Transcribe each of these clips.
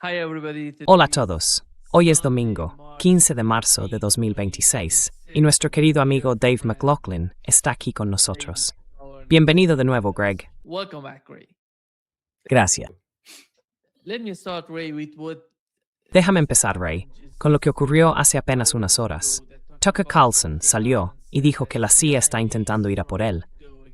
Hi everybody. Hola a todos. Hoy es domingo, 15 de marzo de 2026, y nuestro querido amigo Dave McLaughlin está aquí con nosotros. Bienvenido de nuevo, Greg. Welcome back, Ray. Gracias. Let me start, Ray, with what Déjame empezar, Ray, con lo que ocurrió hace apenas unas horas. Tucker Carlson salió y dijo que la CIA está intentando ir a por él.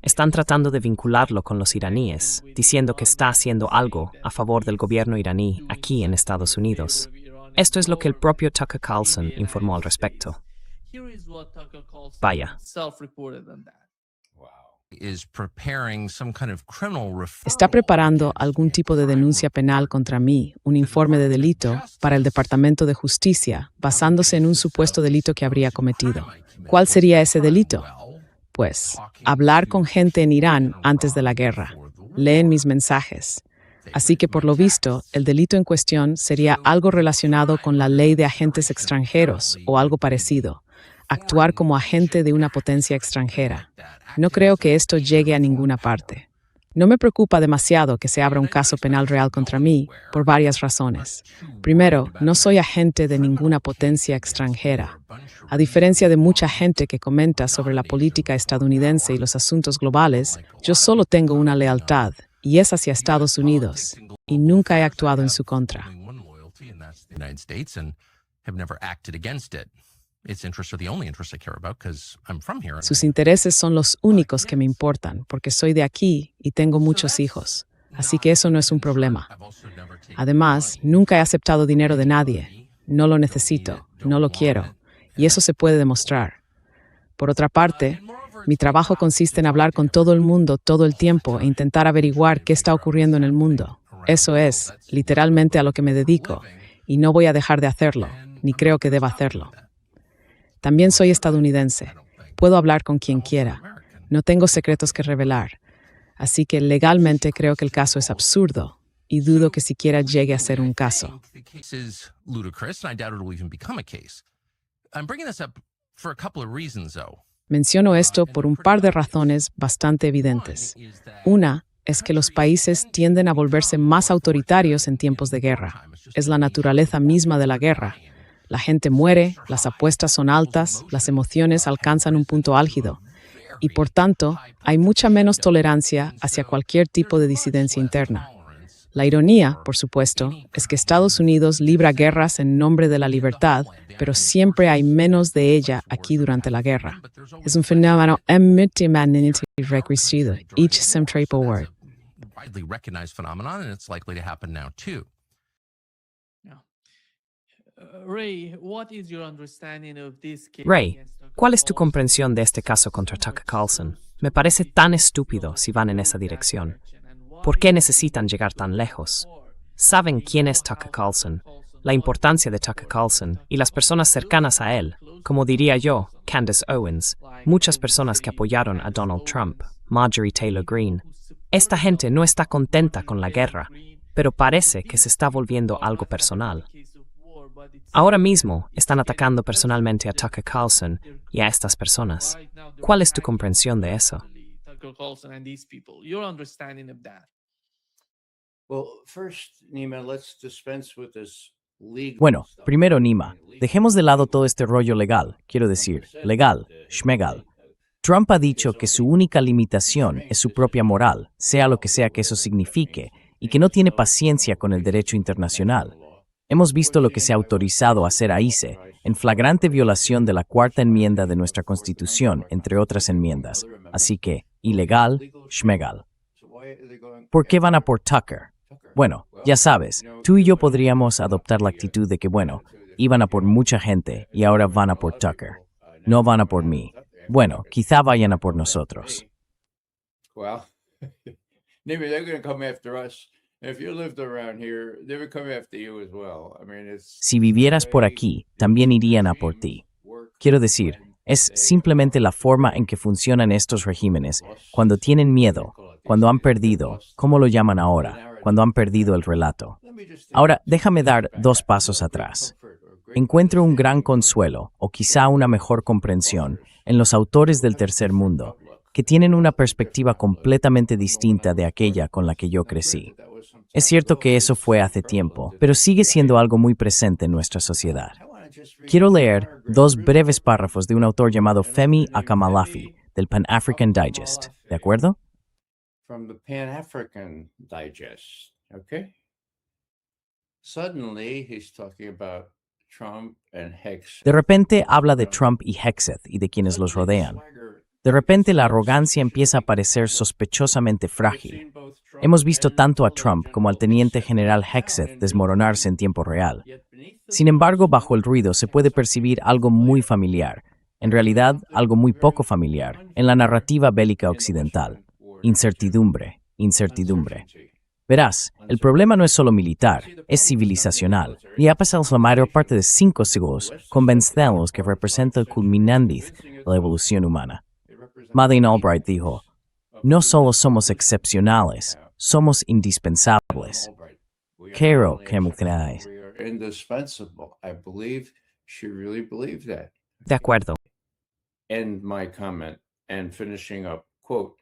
Están tratando de vincularlo con los iraníes, diciendo que está haciendo algo a favor del gobierno iraní aquí en Estados Unidos. Esto es lo que el propio Tucker Carlson informó al respecto. Here is what Tucker Carlson Vaya. self-reported on that. Está preparando algún tipo de denuncia penal contra mí, un informe de delito, para el Departamento de Justicia, basándose en un supuesto delito que habría cometido. ¿Cuál sería ese delito? Pues, hablar con gente en Irán antes de la guerra. Leen mis mensajes. Así que, por lo visto, el delito en cuestión sería algo relacionado con la ley de agentes extranjeros o algo parecido. Actuar como agente de una potencia extranjera. No creo que esto llegue a ninguna parte. No me preocupa demasiado que se abra un caso penal real contra mí por varias razones. Primero, no soy agente de ninguna potencia extranjera. A diferencia de mucha gente que comenta sobre la política estadounidense y los asuntos globales, yo solo tengo una lealtad, y es hacia Estados Unidos, y nunca he actuado en su contra. Sus intereses son los únicos que me importan, porque soy de aquí y tengo muchos hijos. Así que eso no es un problema. Además, nunca he aceptado dinero de nadie. No lo necesito, no lo quiero. Y eso se puede demostrar. Por otra parte, mi trabajo consiste en hablar con todo el mundo todo el tiempo e intentar averiguar qué está ocurriendo en el mundo. Eso es, literalmente, a lo que me dedico. Y no voy a dejar de hacerlo, ni creo que deba hacerlo. También soy estadounidense. Puedo hablar con quien quiera. No tengo secretos que revelar. Así que legalmente creo que el caso es absurdo y dudo que siquiera llegue a ser un caso. Menciono esto por un par de razones bastante evidentes. Una es que los países tienden a volverse más autoritarios en tiempos de guerra. Es la naturaleza misma de la guerra. La gente muere, las apuestas son altas, las emociones alcanzan un punto álgido. Y por tanto, hay mucha menos tolerancia hacia cualquier tipo de disidencia interna. La ironía, por supuesto, es que Estados Unidos libra guerras en nombre de la libertad, pero siempre hay menos de ella aquí durante la guerra. Es un fenómeno eminentemente reconocido, each some triple word. Ray, what is your understanding of this case? Ray, ¿cuál es tu comprensión de este caso contra Tucker Carlson? Me parece tan estúpido si van en esa dirección. ¿Por qué necesitan llegar tan lejos? ¿Saben quién es Tucker Carlson? La importancia de Tucker Carlson y las personas cercanas a él, como diría yo, Candace Owens, muchas personas que apoyaron a Donald Trump, Marjorie Taylor Greene. Esta gente no está contenta con la guerra, pero parece que se está volviendo algo personal. Ahora mismo están atacando personalmente a Tucker Carlson y a estas personas. ¿Cuál es tu comprensión de eso? Tucker Carlson and these people. Your understanding of that. Bueno, primero, Nima, dejemos de lado todo este rollo legal, quiero decir, legal, schmegal. Trump ha dicho que su única limitación es su propia moral, sea lo que sea que eso signifique, y que no tiene paciencia con el derecho internacional. Hemos visto lo que se ha autorizado a hacer a ICE, en flagrante violación de la Cuarta Enmienda de nuestra Constitución, entre otras enmiendas. Así que, ilegal, schmegal. ¿Por qué van a por Tucker? Bueno, ya sabes, tú y yo podríamos adoptar la actitud de que, bueno, iban a por mucha gente y ahora van a por Tucker. No van a por mí. Bueno, quizá vayan a por nosotros. Si vivieras por aquí, también irían a por ti. Quiero decir, es simplemente la forma en que funcionan estos regímenes cuando tienen miedo, cuando han perdido, ¿cómo lo llaman ahora? Cuando han perdido el relato. Ahora, déjame dar 2 pasos atrás. Encuentro un gran consuelo, o quizá una mejor comprensión, en los autores del tercer mundo, que tienen una perspectiva completamente distinta de aquella con la que yo crecí. Es cierto que eso fue hace tiempo, pero sigue siendo algo muy presente en nuestra sociedad. Quiero leer 2 breves párrafos de un autor llamado Femi Akamalafi, del Pan-African Digest. ¿De acuerdo? From the Pan-African Digest, okay? Suddenly, he's talking about Trump and Hegseth. De repente habla de Trump y Hegseth y de quienes los rodean. De repente la arrogancia empieza a parecer sospechosamente frágil. Hemos visto tanto a Trump como al teniente general Hegseth desmoronarse en tiempo real. Sin embargo, bajo el ruido se puede percibir algo muy familiar, en realidad algo muy poco familiar, en la narrativa bélica occidental. Incertidumbre, incertidumbre. Verás, el problema no es solo militar, es civilizacional, y ha pasado la mayor parte de 5 siglos convencidos que representa el culminandiz de la evolución humana. Madeleine Albright dijo, no solo somos excepcionales, somos indispensables. Quiero que me creáis. De acuerdo. End my comment and finishing up, quote,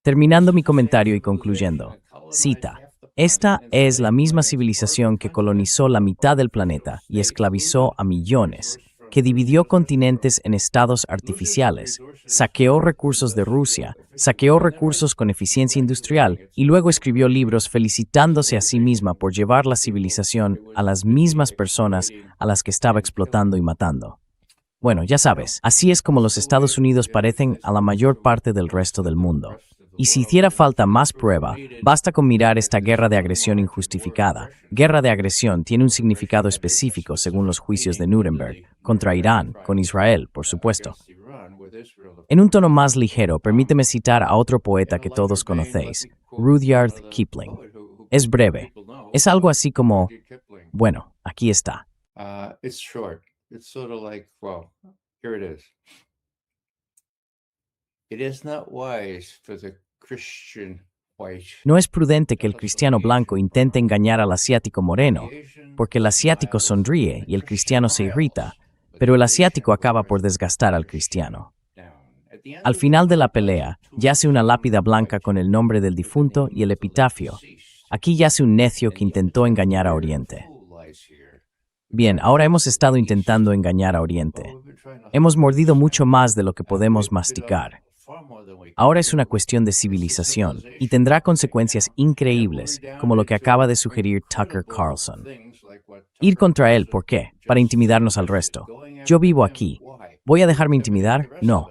Terminando mi comentario y concluyendo, cita, esta es la misma civilización que colonizó la mitad del planeta y esclavizó a millones, que dividió continentes en estados artificiales, saqueó recursos de Rusia, saqueó recursos con eficiencia industrial y luego escribió libros felicitándose a sí misma por llevar la civilización a las mismas personas a las que estaba explotando y matando. Bueno, ya sabes, así es como los Estados Unidos parecen a la mayor parte del resto del mundo. Y si hiciera falta más prueba, basta con mirar esta guerra de agresión injustificada. Guerra de agresión tiene un significado específico según los juicios de Nuremberg, contra Irán, con Israel, por supuesto. En un tono más ligero, permíteme citar a otro poeta que todos conocéis, Rudyard Kipling. Es breve. Es algo así como, bueno, aquí está. It's short. It's sort of like, well, here it is. It is not wise for the Christian white. No es prudente que el cristiano blanco intente engañar al asiático moreno, porque el asiático sonríe y el cristiano se irrita, pero el asiático acaba por desgastar al cristiano. Al final de la pelea, yace una lápida blanca con el nombre del difunto y el epitafio. Aquí yace un necio que intentó engañar a Oriente. Bien, ahora hemos estado intentando engañar a Oriente. Hemos mordido mucho más de lo que podemos masticar. Ahora es una cuestión de civilización y tendrá consecuencias increíbles, como lo que acaba de sugerir Tucker Carlson. Ir contra él, ¿por qué? Para intimidarnos al resto. Yo vivo aquí. ¿Voy a dejarme intimidar? No.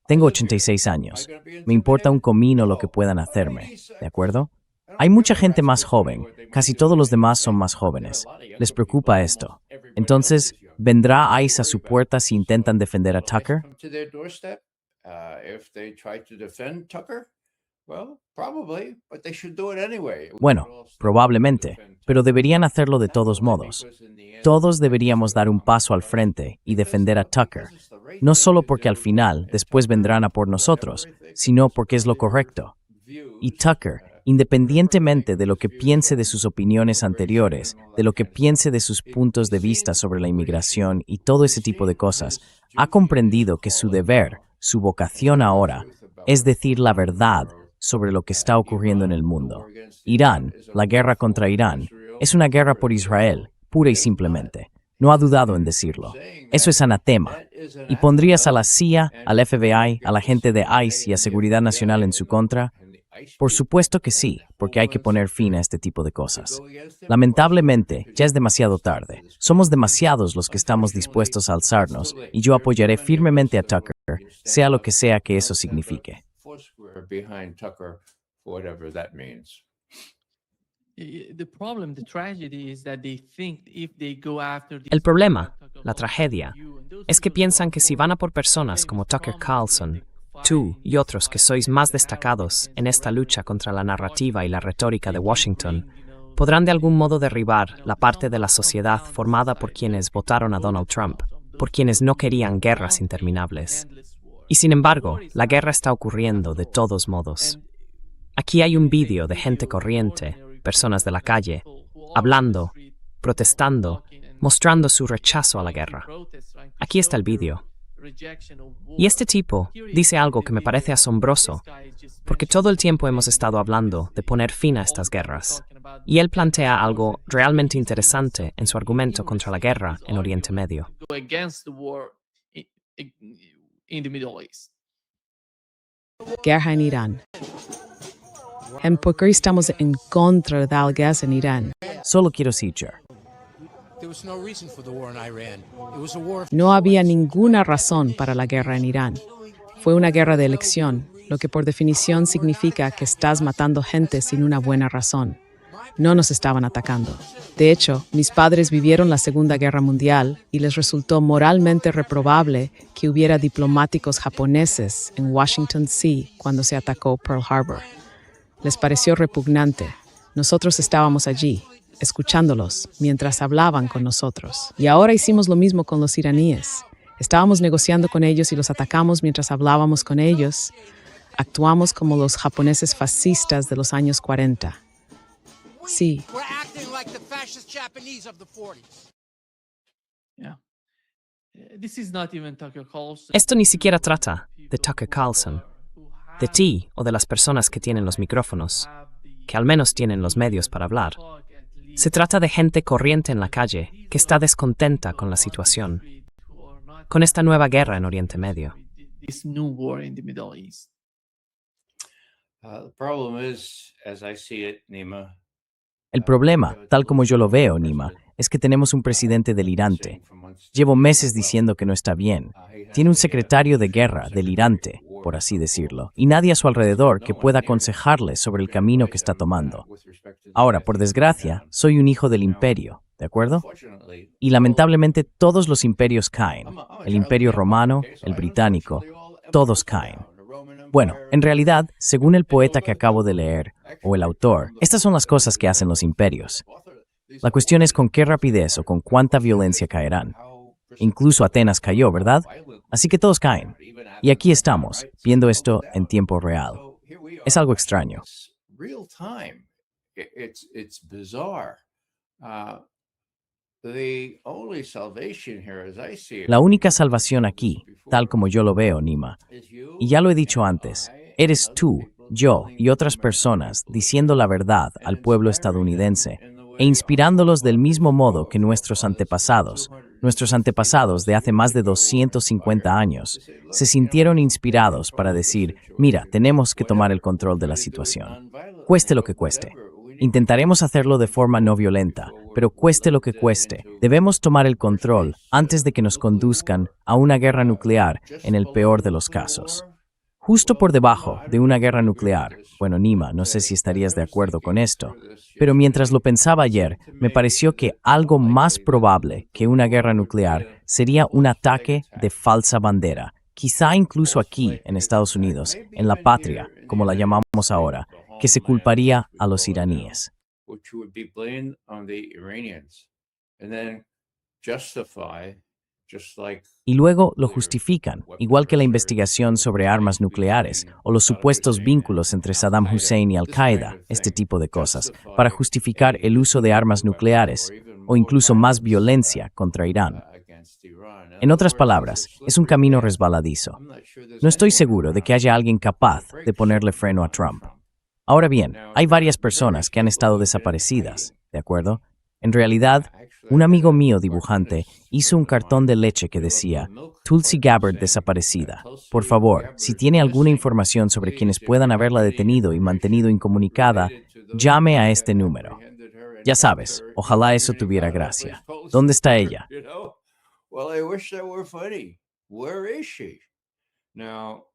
Tengo 86 años. Me importa un comino lo que puedan hacerme. ¿De acuerdo? Hay mucha gente más joven. Casi todos los demás son más jóvenes. Les preocupa esto. Entonces, ¿vendrá ICE a su puerta si intentan defender a Tucker? Bueno, probablemente, pero deberían hacerlo de todos modos. Todos deberíamos dar un paso al frente y defender a Tucker, no solo porque al final después vendrán a por nosotros, sino porque es lo correcto. Y Tucker, independientemente de lo que piense de sus opiniones anteriores, de lo que piense de sus puntos de vista sobre la inmigración y todo ese tipo de cosas, ha comprendido que su deber, su vocación ahora, es decir la verdad sobre lo que está ocurriendo en el mundo. Irán, la guerra contra Irán, es una guerra por Israel, pura y simplemente. No ha dudado en decirlo. Eso es anatema. ¿Y pondrías a la CIA, al FBI, a la gente de ICE y a Seguridad Nacional en su contra? Por supuesto que sí, porque hay que poner fin a este tipo de cosas. Lamentablemente, ya es demasiado tarde. Somos demasiados los que estamos dispuestos a alzarnos, y yo apoyaré firmemente a Tucker, sea lo que sea que eso signifique. El problema, la tragedia, es que piensan que si van a por personas como Tucker Carlson, tú y otros que sois más destacados en esta lucha contra la narrativa y la retórica de Washington, podrán de algún modo derribar la parte de la sociedad formada por quienes votaron a Donald Trump, por quienes no querían guerras interminables. Y sin embargo, la guerra está ocurriendo de todos modos. Aquí hay un vídeo de gente corriente, personas de la calle, hablando, protestando, mostrando su rechazo a la guerra. Aquí está el vídeo. Y este tipo dice algo que me parece asombroso, porque todo el tiempo hemos estado hablando de poner fin a estas guerras. Y él plantea algo realmente interesante en su argumento contra la guerra en Oriente Medio. Go against the war in the Middle East. Guerra en Irán. ¿Por qué estamos en contra de la guerra en Irán? Solo quiero decir, No había ninguna razón para la guerra en Irán. Fue una guerra de elección, lo que por definición significa que estás matando gente sin una buena razón. No nos estaban atacando. De hecho, mis padres vivieron la Segunda Guerra Mundial y les resultó moralmente reprobable que hubiera diplomáticos japoneses en Washington, D.C. cuando se atacó Pearl Harbor. Les pareció repugnante. Nosotros estábamos allí, escuchándolos mientras hablaban con nosotros. Y ahora hicimos lo mismo con los iraníes. Estábamos negociando con ellos y los atacamos mientras hablábamos con ellos. Actuamos como los japoneses fascistas de los años 40. Sí. Yeah. This is not even Tucker Carlson. Esto ni siquiera trata de Tucker Carlson, de ti o de las personas que tienen los micrófonos, que al menos tienen los medios para hablar. Se trata de gente corriente en la calle que está descontenta con la situación, con esta nueva guerra en Oriente Medio. This new war in the Middle East. The problem is, as I see it, Nima. El problema, tal como yo lo veo, Nima, es que tenemos un presidente delirante. Llevo meses diciendo que no está bien. Tiene un secretario de guerra delirante, por así decirlo, y nadie a su alrededor que pueda aconsejarle sobre el camino que está tomando. Ahora, por desgracia, soy un hijo del imperio, ¿de acuerdo? Y lamentablemente todos los imperios caen. El imperio romano, el británico, todos caen. Bueno, en realidad, según el poeta que acabo de leer, o el autor, estas son las cosas que hacen los imperios. La cuestión es con qué rapidez o con cuánta violencia caerán. Incluso Atenas cayó, ¿verdad? Así que todos caen. Y aquí estamos, viendo esto en tiempo real. Es algo extraño. It's bizarre. The only salvation here, as I see it, La única salvación aquí, tal como yo lo veo, Nima, y ya lo he dicho antes, eres tú, yo y otras personas diciendo la verdad al pueblo estadounidense e inspirándolos del mismo modo que nuestros antepasados de hace más de 250 años, se sintieron inspirados para decir, mira, tenemos que tomar el control de la situación. Cueste lo que cueste. Intentaremos hacerlo de forma no violenta, pero cueste lo que cueste, debemos tomar el control antes de que nos conduzcan a una guerra nuclear en el peor de los casos. Justo por debajo de una guerra nuclear, bueno, Nima, no sé si estarías de acuerdo con esto, pero mientras lo pensaba ayer, me pareció que algo más probable que una guerra nuclear sería un ataque de falsa bandera, quizá incluso aquí en Estados Unidos, en la patria, como la llamamos ahora, que se culparía a los iraníes. which would be blamed on the Iranians, and then justify, just like Y luego lo justifican, igual que la investigación sobre armas nucleares o los supuestos vínculos entre Saddam Hussein y Al-Qaeda, este tipo de cosas, para justificar el uso de armas nucleares o incluso más violencia contra Irán. against Iran. En otras palabras, es un camino resbaladizo. No estoy seguro de que haya alguien capaz de ponerle freno a Trump. Ahora bien, hay varias personas que han estado desaparecidas, ¿de acuerdo? En realidad, un amigo mío dibujante hizo un cartón de leche que decía, Tulsi Gabbard desaparecida. Por favor, si tiene alguna información sobre quienes puedan haberla detenido y mantenido incomunicada, llame a este número. Ya sabes, ojalá eso tuviera gracia. ¿Dónde está ella? You know? Well, I wish that were funny. Where is she? Now,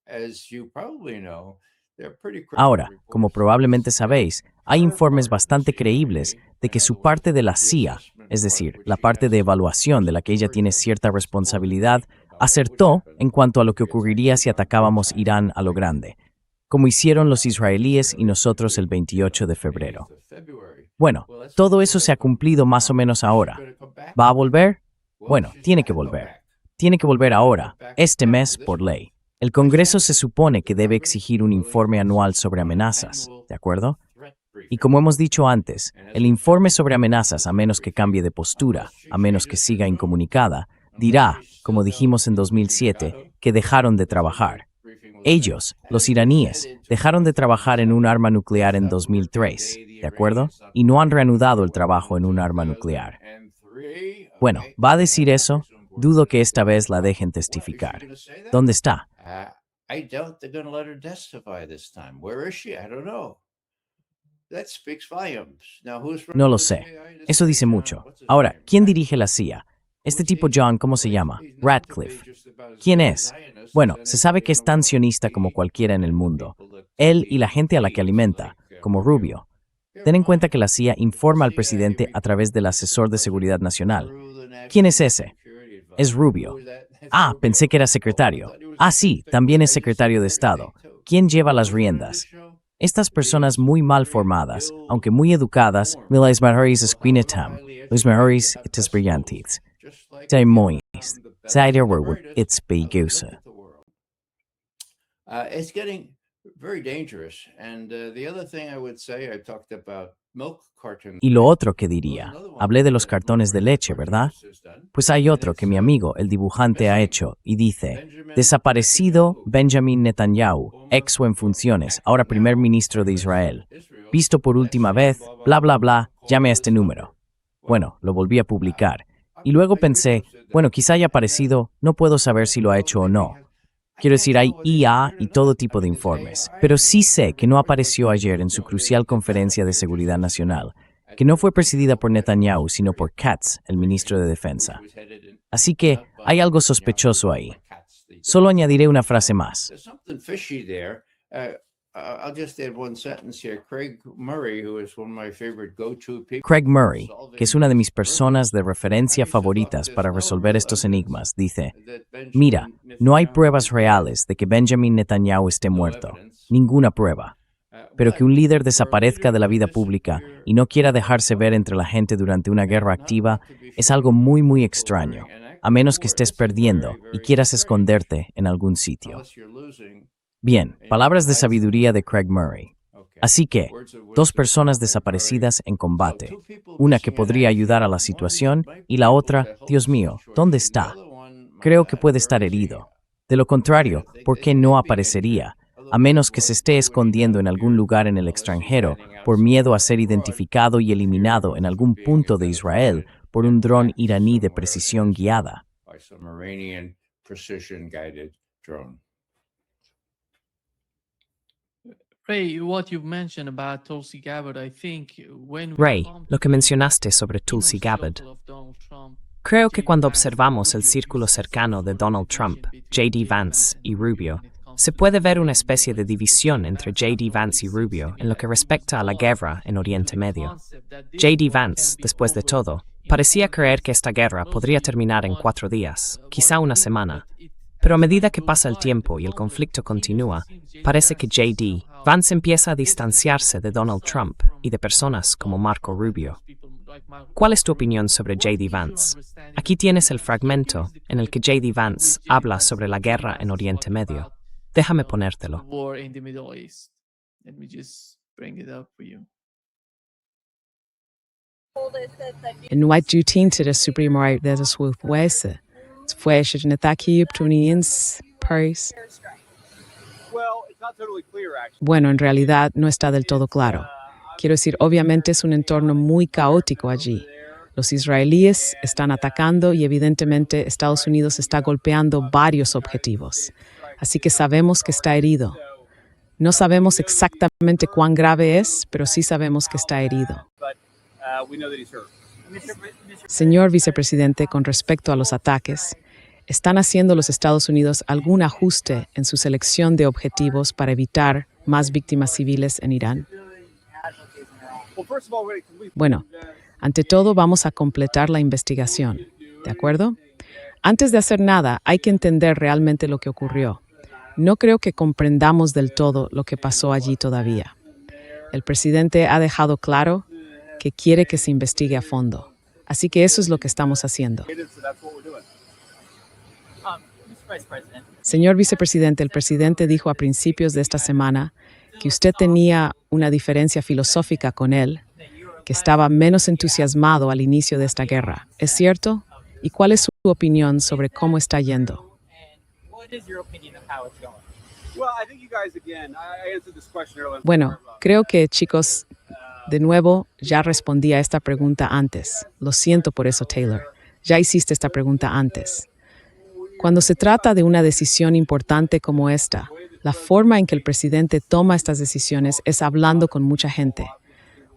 as you probably know, they're pretty credible Ahora, reports como probablemente sabéis, hay informes bastante creíbles de que su parte de la CIA, es decir, la parte de evaluación de la que ella tiene cierta responsabilidad, acertó en cuanto a lo que ocurriría si atacábamos Irán a lo grande, como hicieron los israelíes y nosotros el 28 de febrero. Bueno, todo eso se ha cumplido más o menos ahora. ¿Va a volver? Bueno, tiene que volver. Tiene que volver ahora, este mes, por ley. El Congreso se supone que debe exigir un informe anual sobre amenazas, ¿de acuerdo? Y como hemos dicho antes, el informe sobre amenazas, a menos que cambie de postura, a menos que siga incomunicada, dirá, como dijimos en 2007, que dejaron de trabajar. Ellos, los iraníes, dejaron de trabajar en un arma nuclear en 2003, ¿de acuerdo? Y no han reanudado el trabajo en un arma nuclear. Bueno, ¿va a decir eso? Dudo que esta vez la dejen testificar. ¿Dónde está? I doubt they're going to let her testify this time. Where is she? I don't know. That speaks volumes. Now, who's No lo sé. Eso dice mucho. Ahora, ¿quién dirige la CIA? Este tipo John, ¿cómo se llama? Radcliffe. ¿Quién es? Bueno, se sabe que es tan sionista como cualquiera en el mundo. Él y la gente a la que alimenta, como Rubio. Ten en cuenta que la CIA informa al presidente a través del asesor de seguridad nacional. ¿Quién es ese? Es Rubio. Ah, pensé que era secretario. Ah, sí, también es secretario de Estado. ¿Quién lleva las riendas? Estas personas muy mal formadas, aunque muy educadas, las mejores esquinatam, los mejores itas brillantes. Sei moist, sei der werwolf, it's begusa. It's getting very dangerous. And the other thing I would say, I talked about milk cartons. Y lo otro que diría, hablé de los cartones de leche, ¿verdad? Pues hay otro que mi amigo, el dibujante, ha hecho y dice, desaparecido Benjamin Netanyahu, ex o en funciones, ahora primer ministro de Israel. Visto por última vez, bla bla bla, llame a este número. Bueno, lo volví a publicar. Y luego pensé, bueno, quizá haya aparecido, no puedo saber si lo ha hecho o no. Quiero decir, hay IA y todo tipo de informes, pero sí sé que no apareció ayer en su crucial conferencia de seguridad nacional, que no fue presidida por Netanyahu, sino por Katz, el ministro de Defensa. Así que hay algo sospechoso ahí. Solo añadiré una frase más. There's something fishy there. I'll just add one sentence here. Craig Murray, who is one of my favorite go-to people. Craig Murray, que es una de mis personas de referencia favoritas para resolver estos enigmas, dice, mira, no hay pruebas reales de que Benjamin Netanyahu esté muerto, ninguna prueba, pero que un líder desaparezca de la vida pública y no quiera dejarse ver entre la gente durante una guerra activa es algo muy, muy extraño, a menos que estés perdiendo y quieras esconderte en algún sitio. Bien, palabras de sabiduría de Craig Murray. Así que, dos personas desaparecidas en combate, una que podría ayudar a la situación y la otra, Dios mío, ¿dónde está? Creo que puede estar herido. De lo contrario, ¿por qué no aparecería? A menos que se esté escondiendo en algún lugar en el extranjero por miedo a ser identificado y eliminado en algún punto de Israel por un dron iraní de precisión guiada. Ray, what you've mentioned about Tulsi Gabbard, I think when Ray, lo que mencionaste sobre Tulsi Gabbard. Creo que cuando observamos el círculo cercano de Donald Trump, J.D. Vance y Rubio, se puede ver una especie de división entre J.D. Vance y Rubio en lo que respecta a la guerra en Oriente Medio. J.D. Vance, después de todo, parecía creer que esta guerra podría terminar en 4 días, quizá una semana. Pero a medida que pasa el tiempo y el conflicto continúa, parece que J.D. Vance empieza a distanciarse de Donald Trump y de personas como Marco Rubio. ¿Cuál es tu opinión sobre J.D. Vance? Aquí tienes el fragmento en el que J.D. Vance habla sobre la guerra en Oriente Medio. Déjame ponértelo. En White Jutin to the Supreme Right that is with Wese. Fue Nataki Ptunians Paris. Bueno, en realidad no está del todo claro. Quiero decir, obviamente es un entorno muy caótico allí. Los israelíes están atacando y evidentemente Estados Unidos está golpeando varios objetivos. Así que sabemos que está herido. No sabemos exactamente cuán grave es, pero sí sabemos que está herido. Señor vicepresidente, con respecto a los ataques, ¿están haciendo los Estados Unidos algún ajuste en su selección de objetivos para evitar más víctimas civiles en Irán? Bueno, ante todo vamos a completar la investigación, ¿de acuerdo? Antes de hacer nada, hay que entender realmente lo que ocurrió. No creo que comprendamos del todo lo que pasó allí todavía. El presidente ha dejado claro que quiere que se investigue a fondo. Así que eso es lo que estamos haciendo. Señor vicepresidente, el presidente dijo a principios de esta semana que usted tenía una diferencia filosófica con él, que estaba menos entusiasmado al inicio de esta guerra. ¿Es cierto? ¿Y cuál es su opinión sobre cómo está yendo? Bueno, creo que, chicos, de nuevo, ya respondí a esta pregunta antes. Lo siento por eso, Taylor. Ya hiciste esta pregunta antes. Cuando se trata de una decisión importante como esta, la forma en que el presidente toma estas decisiones es hablando con mucha gente.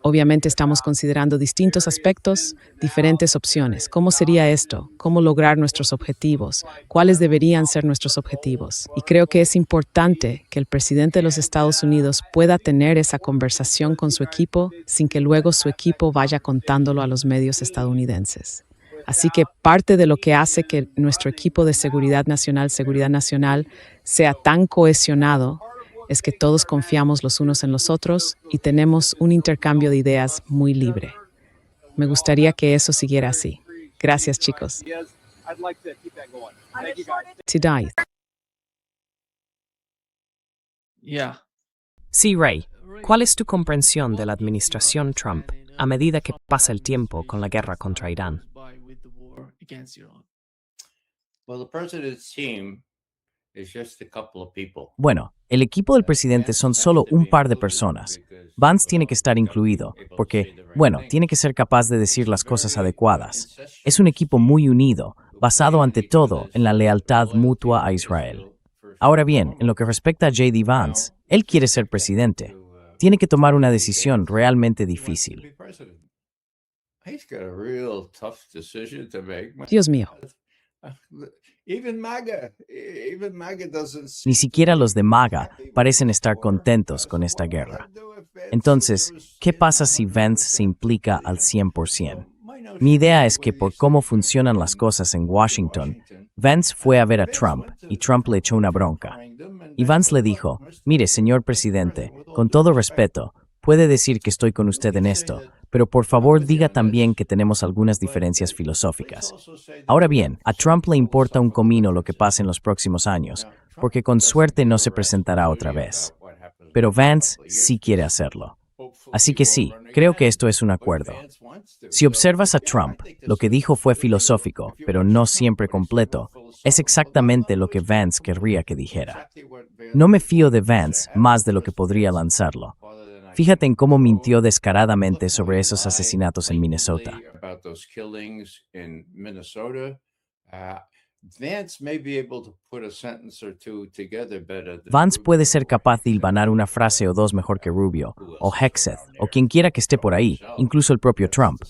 Obviamente estamos considerando distintos aspectos, diferentes opciones. ¿Cómo sería esto? ¿Cómo lograr nuestros objetivos? ¿Cuáles deberían ser nuestros objetivos? Y creo que es importante que el presidente de los Estados Unidos pueda tener esa conversación con su equipo sin que luego su equipo vaya contándolo a los medios estadounidenses. Así que parte de lo que hace que nuestro equipo de seguridad nacional, sea tan cohesionado es que todos confiamos los unos en los otros y tenemos un intercambio de ideas muy libre. Me gustaría que eso siguiera así. Gracias, chicos. Tidai. Yeah. Sí, Ray. ¿Cuál es tu comprensión de la administración Trump a medida que pasa el tiempo con la guerra contra Irán? Well, the president's team is just a couple of people. Bueno, el equipo del presidente son solo un par de personas. Vance tiene que estar incluido, porque, bueno, tiene que ser capaz de decir las cosas adecuadas. Es un equipo muy unido, basado ante todo en la lealtad mutua a Israel. Ahora bien, en lo que respecta a J.D. Vance, él quiere ser presidente. Tiene que tomar una decisión realmente difícil. He's got a real tough decision to make. Dios mío. Even MAGA doesn't. Ni siquiera los de MAGA parecen estar contentos con esta guerra. Entonces, ¿qué pasa si Vance se implica al 100%? Mi idea es que por cómo funcionan las cosas en Washington, Vance fue a ver a Trump y Trump le echó una bronca. Y Vance le dijo, mire, señor presidente, con todo respeto, puede decir que estoy con usted en esto, pero por favor diga también que tenemos algunas diferencias filosóficas. Ahora bien, a Trump le importa un comino lo que pase en los próximos años, porque con suerte no se presentará otra vez. Pero Vance sí quiere hacerlo. Así que sí, creo que esto es un acuerdo. Si observas a Trump, lo que dijo fue filosófico, pero no siempre completo. Es exactamente lo que Vance querría que dijera. No me fío de Vance más de lo que podría lanzarlo. Fíjate en cómo mintió descaradamente sobre esos asesinatos en Minnesota. Vance puede ser capaz de hilvanar una frase o dos mejor que Rubio, o Hexeth, o quien quiera que esté por ahí, incluso el propio Trump.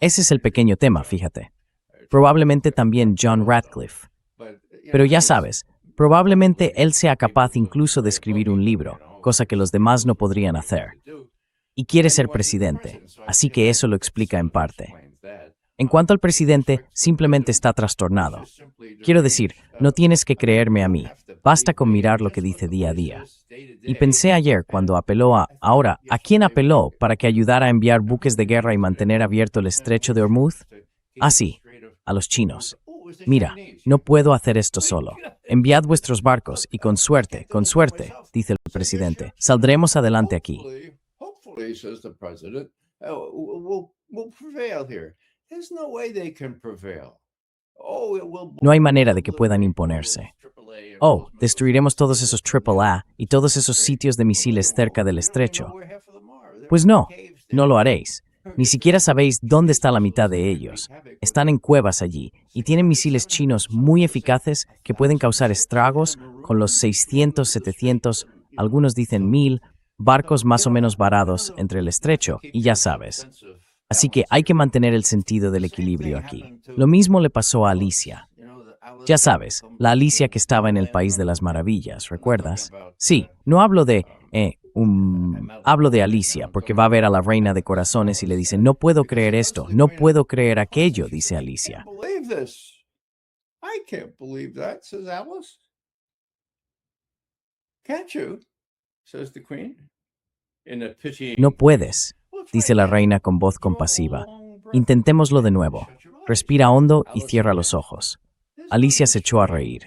Ese es el pequeño tema, fíjate. Probablemente también John Ratcliffe. Pero ya sabes, probablemente él sea capaz incluso de escribir un libro, cosa que los demás no podrían hacer. Y quiere ser presidente, así que eso lo explica en parte. En cuanto al presidente, simplemente está trastornado. Quiero decir, no tienes que creerme a mí, basta con mirar lo que dice día a día. Y pensé ayer cuando apeló ¿a quién apeló para que ayudara a enviar buques de guerra y mantener abierto el estrecho de Hormuz? Ah, sí, a los chinos. Mira, no puedo hacer esto solo. Enviad vuestros barcos y con suerte, dice el presidente, saldremos adelante aquí. No hay manera de que puedan imponerse. Destruiremos todos esos AAA y todos esos sitios de misiles cerca del estrecho. Pues no lo haréis. Ni siquiera sabéis dónde está la mitad de ellos. Están en cuevas allí y tienen misiles chinos muy eficaces que pueden causar estragos con los 600, 700, algunos dicen 1000, barcos más o menos varados entre el estrecho y ya sabes. Así que hay que mantener el sentido del equilibrio aquí. Lo mismo le pasó a Alicia. Ya sabes, la Alicia que estaba en el País de las Maravillas, ¿recuerdas? Sí, no hablo de... hablo de Alicia, porque va a ver a la reina de corazones y le dice, no puedo creer esto, no puedo creer aquello, dice Alicia. No puedes, dice la reina con voz compasiva. Intentémoslo de nuevo. Respira hondo y cierra los ojos. Alicia se echó a reír.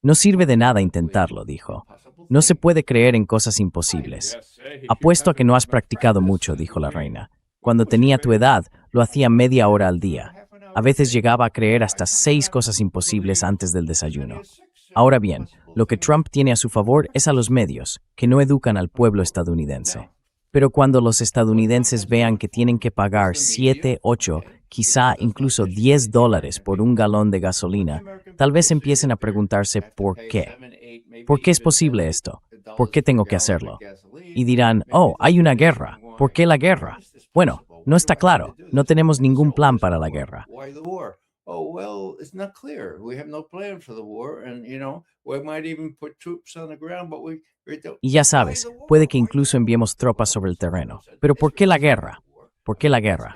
No sirve de nada intentarlo, dijo. No se puede creer en cosas imposibles. Apuesto a que no has practicado mucho, dijo la reina. Cuando tenía tu edad, lo hacía media hora al día. A veces llegaba a creer hasta 6 cosas imposibles antes del desayuno. Ahora bien, Lo que Trump tiene a su favor es a los medios, que no educan al pueblo estadounidense. Pero cuando los estadounidenses vean que tienen que pagar 7, 8, quizá incluso $10 por un galón de gasolina, tal vez empiecen a preguntarse ¿por qué? ¿Por qué es posible esto? ¿Por qué tengo que hacerlo? Y dirán, oh, hay una guerra. ¿Por qué la guerra? Bueno, no está claro. No tenemos ningún plan para la guerra. Oh, well, it's not clear. We have no plan for the war. And, we might even put troops on the ground, but we don't. Y ya sabes, puede que incluso enviemos tropas sobre el terreno. Pero ¿por qué la guerra? ¿Por qué la guerra?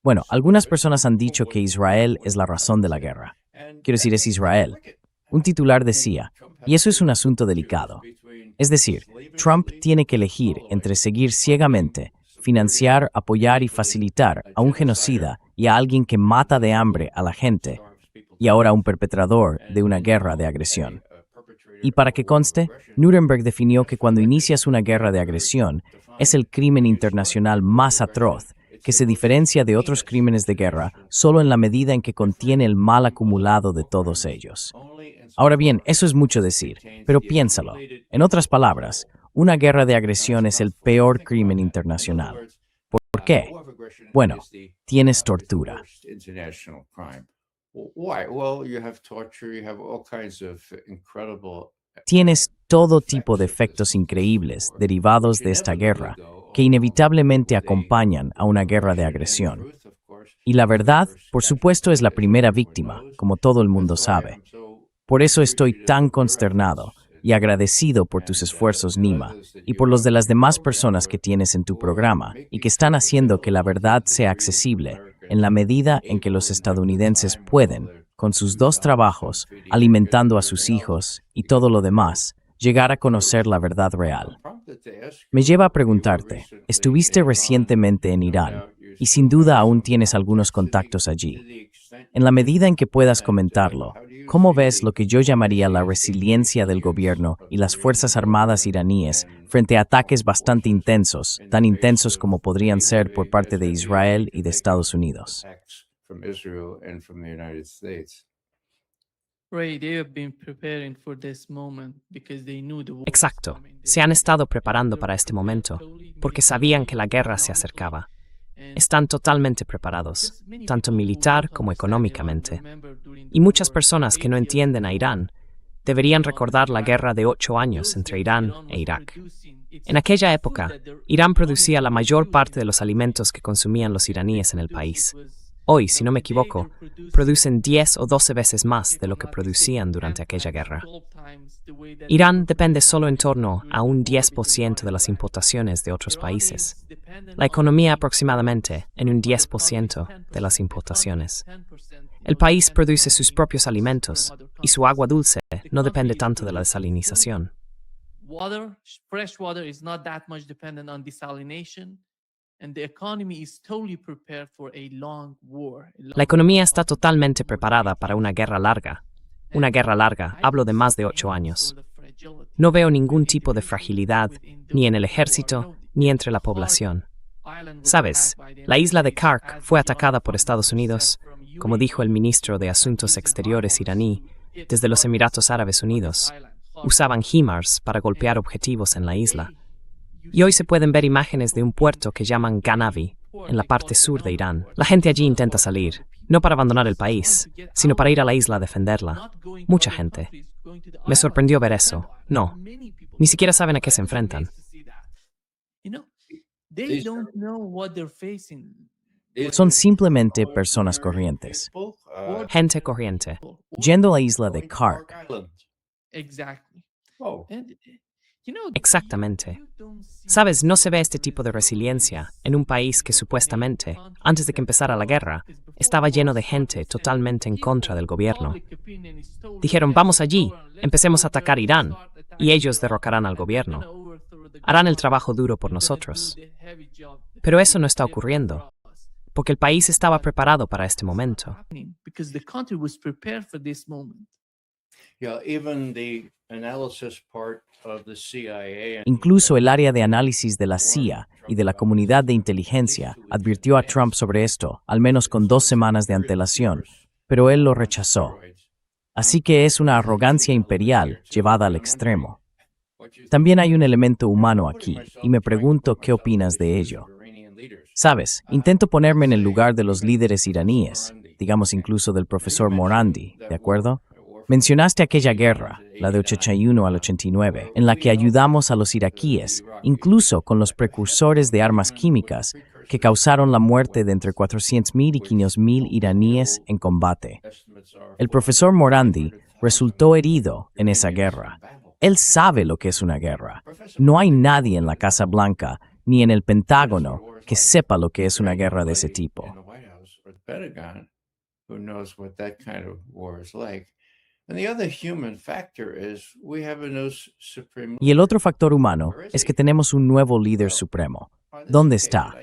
Bueno, algunas personas han dicho que Israel es la razón de la guerra. Quiero decir, es Israel. Un titular decía, y eso es un asunto delicado. Es decir, Trump tiene que elegir entre seguir ciegamente, financiar, apoyar y facilitar a un genocida y a alguien que mata de hambre a la gente, y ahora un perpetrador de una guerra de agresión. Y para que conste, Nuremberg definió que cuando inicias una guerra de agresión, es el crimen internacional más atroz, que se diferencia de otros crímenes de guerra solo en la medida en que contiene el mal acumulado de todos ellos. Ahora bien, eso es mucho decir, pero piénsalo. En otras palabras, una guerra de agresión es el peor crimen internacional. ¿Por qué? Bueno, tienes tortura. Tienes todo tipo de efectos increíbles derivados de esta guerra que inevitablemente acompañan a una guerra de agresión. Y la verdad, por supuesto, es la primera víctima, como todo el mundo sabe. Por eso estoy tan consternado y agradecido por tus esfuerzos, Nima, y por los de las demás personas que tienes en tu programa y que están haciendo que la verdad sea accesible en la medida en que los estadounidenses pueden, con sus 2 trabajos, alimentando a sus hijos y todo lo demás, llegar a conocer la verdad real. Me lleva a preguntarte, estuviste recientemente en Irán y sin duda aún tienes algunos contactos allí. En la medida en que puedas comentarlo, ¿cómo ves lo que yo llamaría la resiliencia del gobierno y las Fuerzas Armadas iraníes frente a ataques bastante intensos, tan intensos como podrían ser por parte de Israel y de Estados Unidos? Exacto. Se han estado preparando para este momento porque sabían que la guerra se acercaba. Están totalmente preparados, tanto militar como económicamente. Y muchas personas que no entienden a Irán deberían recordar la guerra de 8 años entre Irán e Irak. En aquella época, Irán producía la mayor parte de los alimentos que consumían los iraníes en el país. Hoy, si no me equivoco, producen 10 o 12 veces más de lo que producían durante aquella guerra. Irán depende solo en torno a un 10% de las importaciones de otros países. La economía aproximadamente en un 10% de las importaciones. El país produce sus propios alimentos y su agua dulce no depende tanto de la desalinización. Fresh water is not that much dependent on desalination. And the economy is totally prepared for a long war. La economía está totalmente preparada para una guerra larga. Una guerra larga, hablo de más de 8 años. No veo ningún tipo de fragilidad, ni en el ejército, ni entre la población. Sabes, la isla de Kark fue atacada por Estados Unidos, como dijo el ministro de Asuntos Exteriores iraní, desde los Emiratos Árabes Unidos. Usaban HIMARS para golpear objetivos en la isla. Y hoy se pueden ver imágenes de un puerto que llaman Ganavi, en la parte sur de Irán. La gente allí intenta salir, no para abandonar el país, sino para ir a la isla a defenderla. Mucha gente. Me sorprendió ver eso. No, ni siquiera saben a qué se enfrentan. Son simplemente personas corrientes. Gente corriente. Yendo a la isla de Kark. Exactamente. Sabes, no se ve este tipo de resiliencia en un país que supuestamente, antes de que empezara la guerra, estaba lleno de gente totalmente en contra del gobierno. Dijeron, vamos allí, empecemos a atacar Irán, y ellos derrocarán al gobierno. Harán el trabajo duro por nosotros. Pero eso no está ocurriendo, porque el país estaba preparado para este momento. Incluso el área de análisis de la CIA y de la comunidad de inteligencia advirtió a Trump sobre esto, al menos con 2 semanas de antelación, pero él lo rechazó. Así que es una arrogancia imperial llevada al extremo. También hay un elemento humano aquí, y me pregunto qué opinas de ello. Sabes, intento ponerme en el lugar de los líderes iraníes, digamos incluso del profesor Morandi, ¿de acuerdo? Mencionaste aquella guerra, la de 81 al 89, en la que ayudamos a los iraquíes, incluso con los precursores de armas químicas, que causaron la muerte de entre 400.000 y 500.000 iraníes en combate. El profesor Morandi resultó herido en esa guerra. Él sabe lo que es una guerra. No hay nadie en la Casa Blanca ni en el Pentágono que sepa lo que es una guerra de ese tipo. Y el otro factor humano es que tenemos un nuevo líder supremo. ¿Dónde está?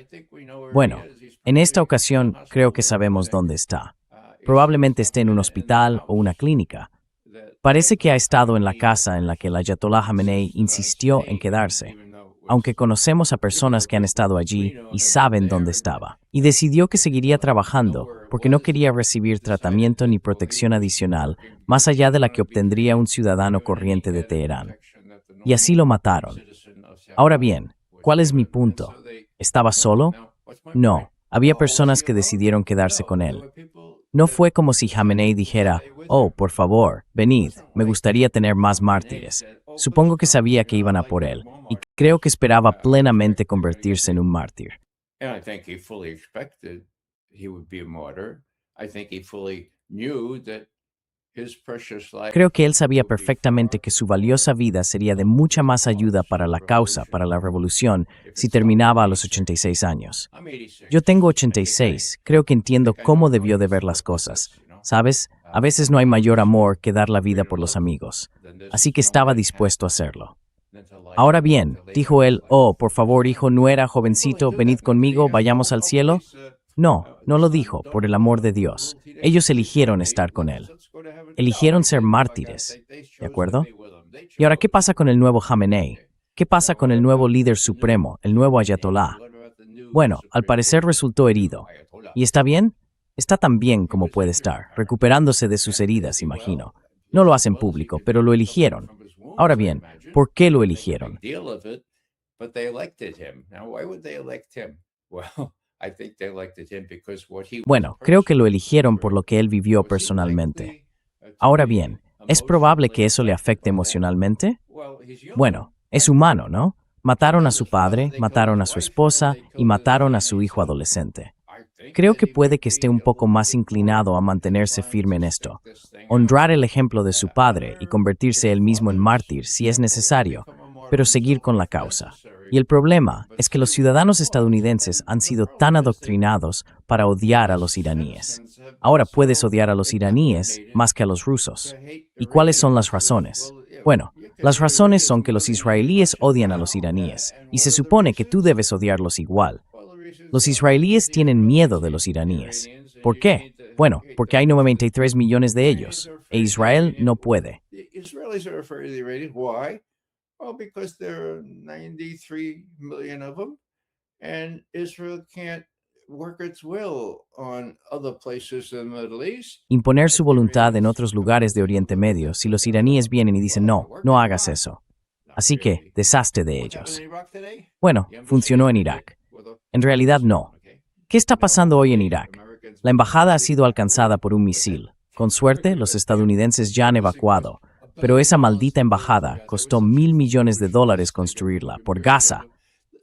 Bueno, en esta ocasión creo que sabemos dónde está. Probablemente esté en un hospital o una clínica. Parece que ha estado en la casa en la que el Ayatollah Khamenei insistió en quedarse, aunque conocemos a personas que han estado allí y saben dónde estaba. Y decidió que seguiría trabajando porque no quería recibir tratamiento ni protección adicional más allá de la que obtendría un ciudadano corriente de Teherán. Y así lo mataron. Ahora bien, ¿cuál es mi punto? ¿Estaba solo? No, había personas que decidieron quedarse con él. No fue como si Khamenei dijera, oh, por favor, venid, me gustaría tener más mártires. Supongo que sabía que iban a por él, y creo que esperaba plenamente convertirse en un mártir. Creo que él sabía perfectamente que su valiosa vida sería de mucha más ayuda para la causa, para la revolución, si terminaba a los 86 años. Yo tengo 86, creo que entiendo cómo debió de ver las cosas. ¿Sabes? A veces no hay mayor amor que dar la vida por los amigos. Así que estaba dispuesto a hacerlo. Ahora bien, dijo él, oh, por favor, hijo, no era jovencito, venid conmigo, vayamos al cielo. No, no lo dijo, por el amor de Dios. Ellos eligieron estar con él. Eligieron ser mártires, ¿de acuerdo? Y ahora, ¿qué pasa con el nuevo Khamenei? ¿Qué pasa con el nuevo líder supremo, el nuevo Ayatollah? Bueno, al parecer resultó herido. ¿Y está bien? Está tan bien como puede estar, recuperándose de sus heridas, imagino. No lo hacen público, pero lo eligieron. Ahora bien, ¿por qué lo eligieron? Bueno, creo que lo eligieron por lo que él vivió personalmente. Ahora bien, ¿es probable que eso le afecte emocionalmente? Bueno, es humano, ¿no? Mataron a su padre, mataron a su esposa y mataron a su hijo adolescente. Creo que puede que esté un poco más inclinado a mantenerse firme en esto, honrar el ejemplo de su padre y convertirse él mismo en mártir si es necesario, pero seguir con la causa. Y el problema es que los ciudadanos estadounidenses han sido tan adoctrinados para odiar a los iraníes. Ahora puedes odiar a los iraníes más que a los rusos. ¿Y cuáles son las razones? Bueno, las razones son que los israelíes odian a los iraníes, y se supone que tú debes odiarlos igual. Los israelíes tienen miedo de los iraníes. ¿Por qué? Bueno, porque hay 93 millones de ellos, e Israel no puede. Well, because there are 93 million of them, and Israel can't work its will on other places in the Middle East. Imponer su voluntad en otros lugares de Oriente Medio si los iraníes vienen y dicen no, no hagas eso. Así que, deshazte de ellos. Bueno, funcionó en Irak. En realidad no. ¿Qué está pasando hoy en Irak? La embajada ha sido alcanzada por un misil. Con suerte, los estadounidenses ya han evacuado. Pero esa maldita embajada costó $1.000 millones construirla, por Gaza.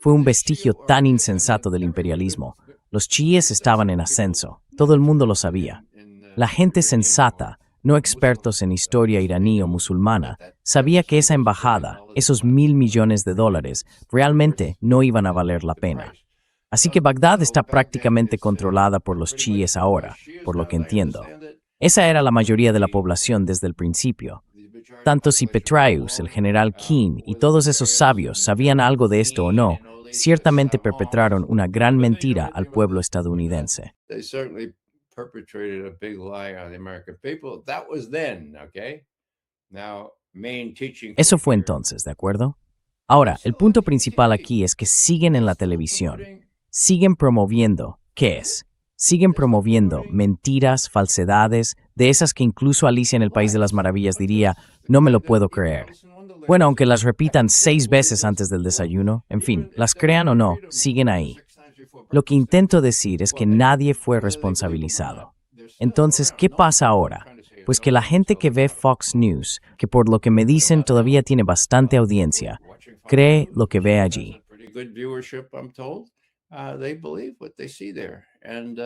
Fue un vestigio tan insensato del imperialismo. Los chiíes estaban en ascenso. Todo el mundo lo sabía. La gente sensata, no expertos en historia iraní o musulmana, sabía que esa embajada, esos $1.000 millones, realmente no iban a valer la pena. Así que Bagdad está prácticamente controlada por los chiíes ahora, por lo que entiendo. Esa era la mayoría de la población desde el principio. Tanto si Petraeus, el general Keane y todos esos sabios sabían algo de esto o no, ciertamente perpetraron una gran mentira al pueblo estadounidense. Eso fue entonces, ¿de acuerdo? Ahora, el punto principal aquí es que siguen en la televisión, siguen promoviendo, ¿qué es? Siguen promoviendo mentiras, falsedades, de esas que incluso Alicia en el País de las Maravillas diría, no me lo puedo creer. Bueno, aunque las repitan 6 veces antes del desayuno, en fin, las crean o no, siguen ahí. Lo que intento decir es que nadie fue responsabilizado. Entonces, ¿qué pasa ahora? Pues que la gente que ve Fox News, que por lo que me dicen todavía tiene bastante audiencia, cree lo que ve allí. They believe what they see there, and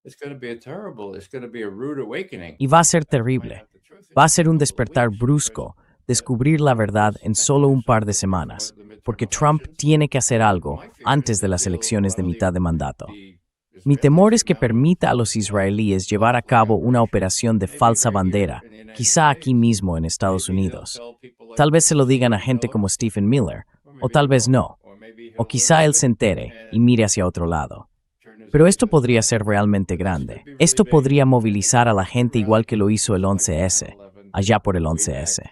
it's going to be a terrible. It's going to be a rude awakening. Y va a ser terrible. Va a ser un despertar brusco, descubrir la verdad en solo un par de semanas, porque Trump tiene que hacer algo antes de las elecciones de mitad de mandato. Mi temor es que permita a los israelíes llevar a cabo una operación de falsa bandera, quizá aquí mismo en Estados Unidos. Tal vez se lo digan a gente como Stephen Miller, o tal vez no. O quizá él se entere y mire hacia otro lado. Pero esto podría ser realmente grande. Esto podría movilizar a la gente igual que lo hizo el 11S, allá por el 11S.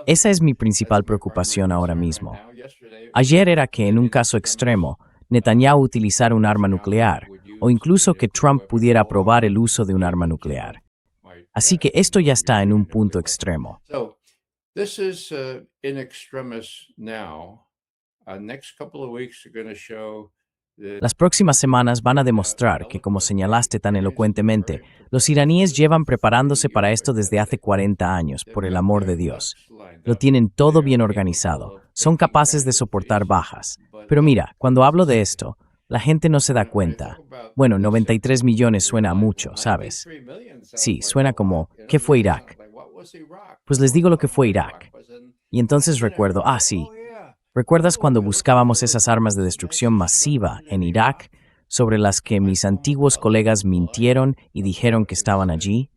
Esa es mi principal preocupación ahora mismo. Ayer era que, en un caso extremo, Netanyahu utilizara un arma nuclear, o incluso que Trump pudiera aprobar el uso de un arma nuclear. Así que esto ya está en un punto extremo. This is in extremis now. Next couple of weeks are going to show. Las próximas semanas van a demostrar que, como señalaste tan elocuentemente, los iraníes llevan preparándose para esto desde hace 40 años, por el amor de Dios. Lo tienen todo bien organizado, son capaces de soportar bajas. Pero mira, cuando hablo de esto, la gente no se da cuenta. Bueno, 93 millones suena a mucho, ¿sabes? Sí, suena como, ¿qué fue Irak? Pues les digo lo que fue Irak. Y entonces recuerdo, sí. ¿Recuerdas cuando buscábamos esas armas de destrucción masiva en Irak, sobre las que mis antiguos colegas mintieron y dijeron que estaban allí?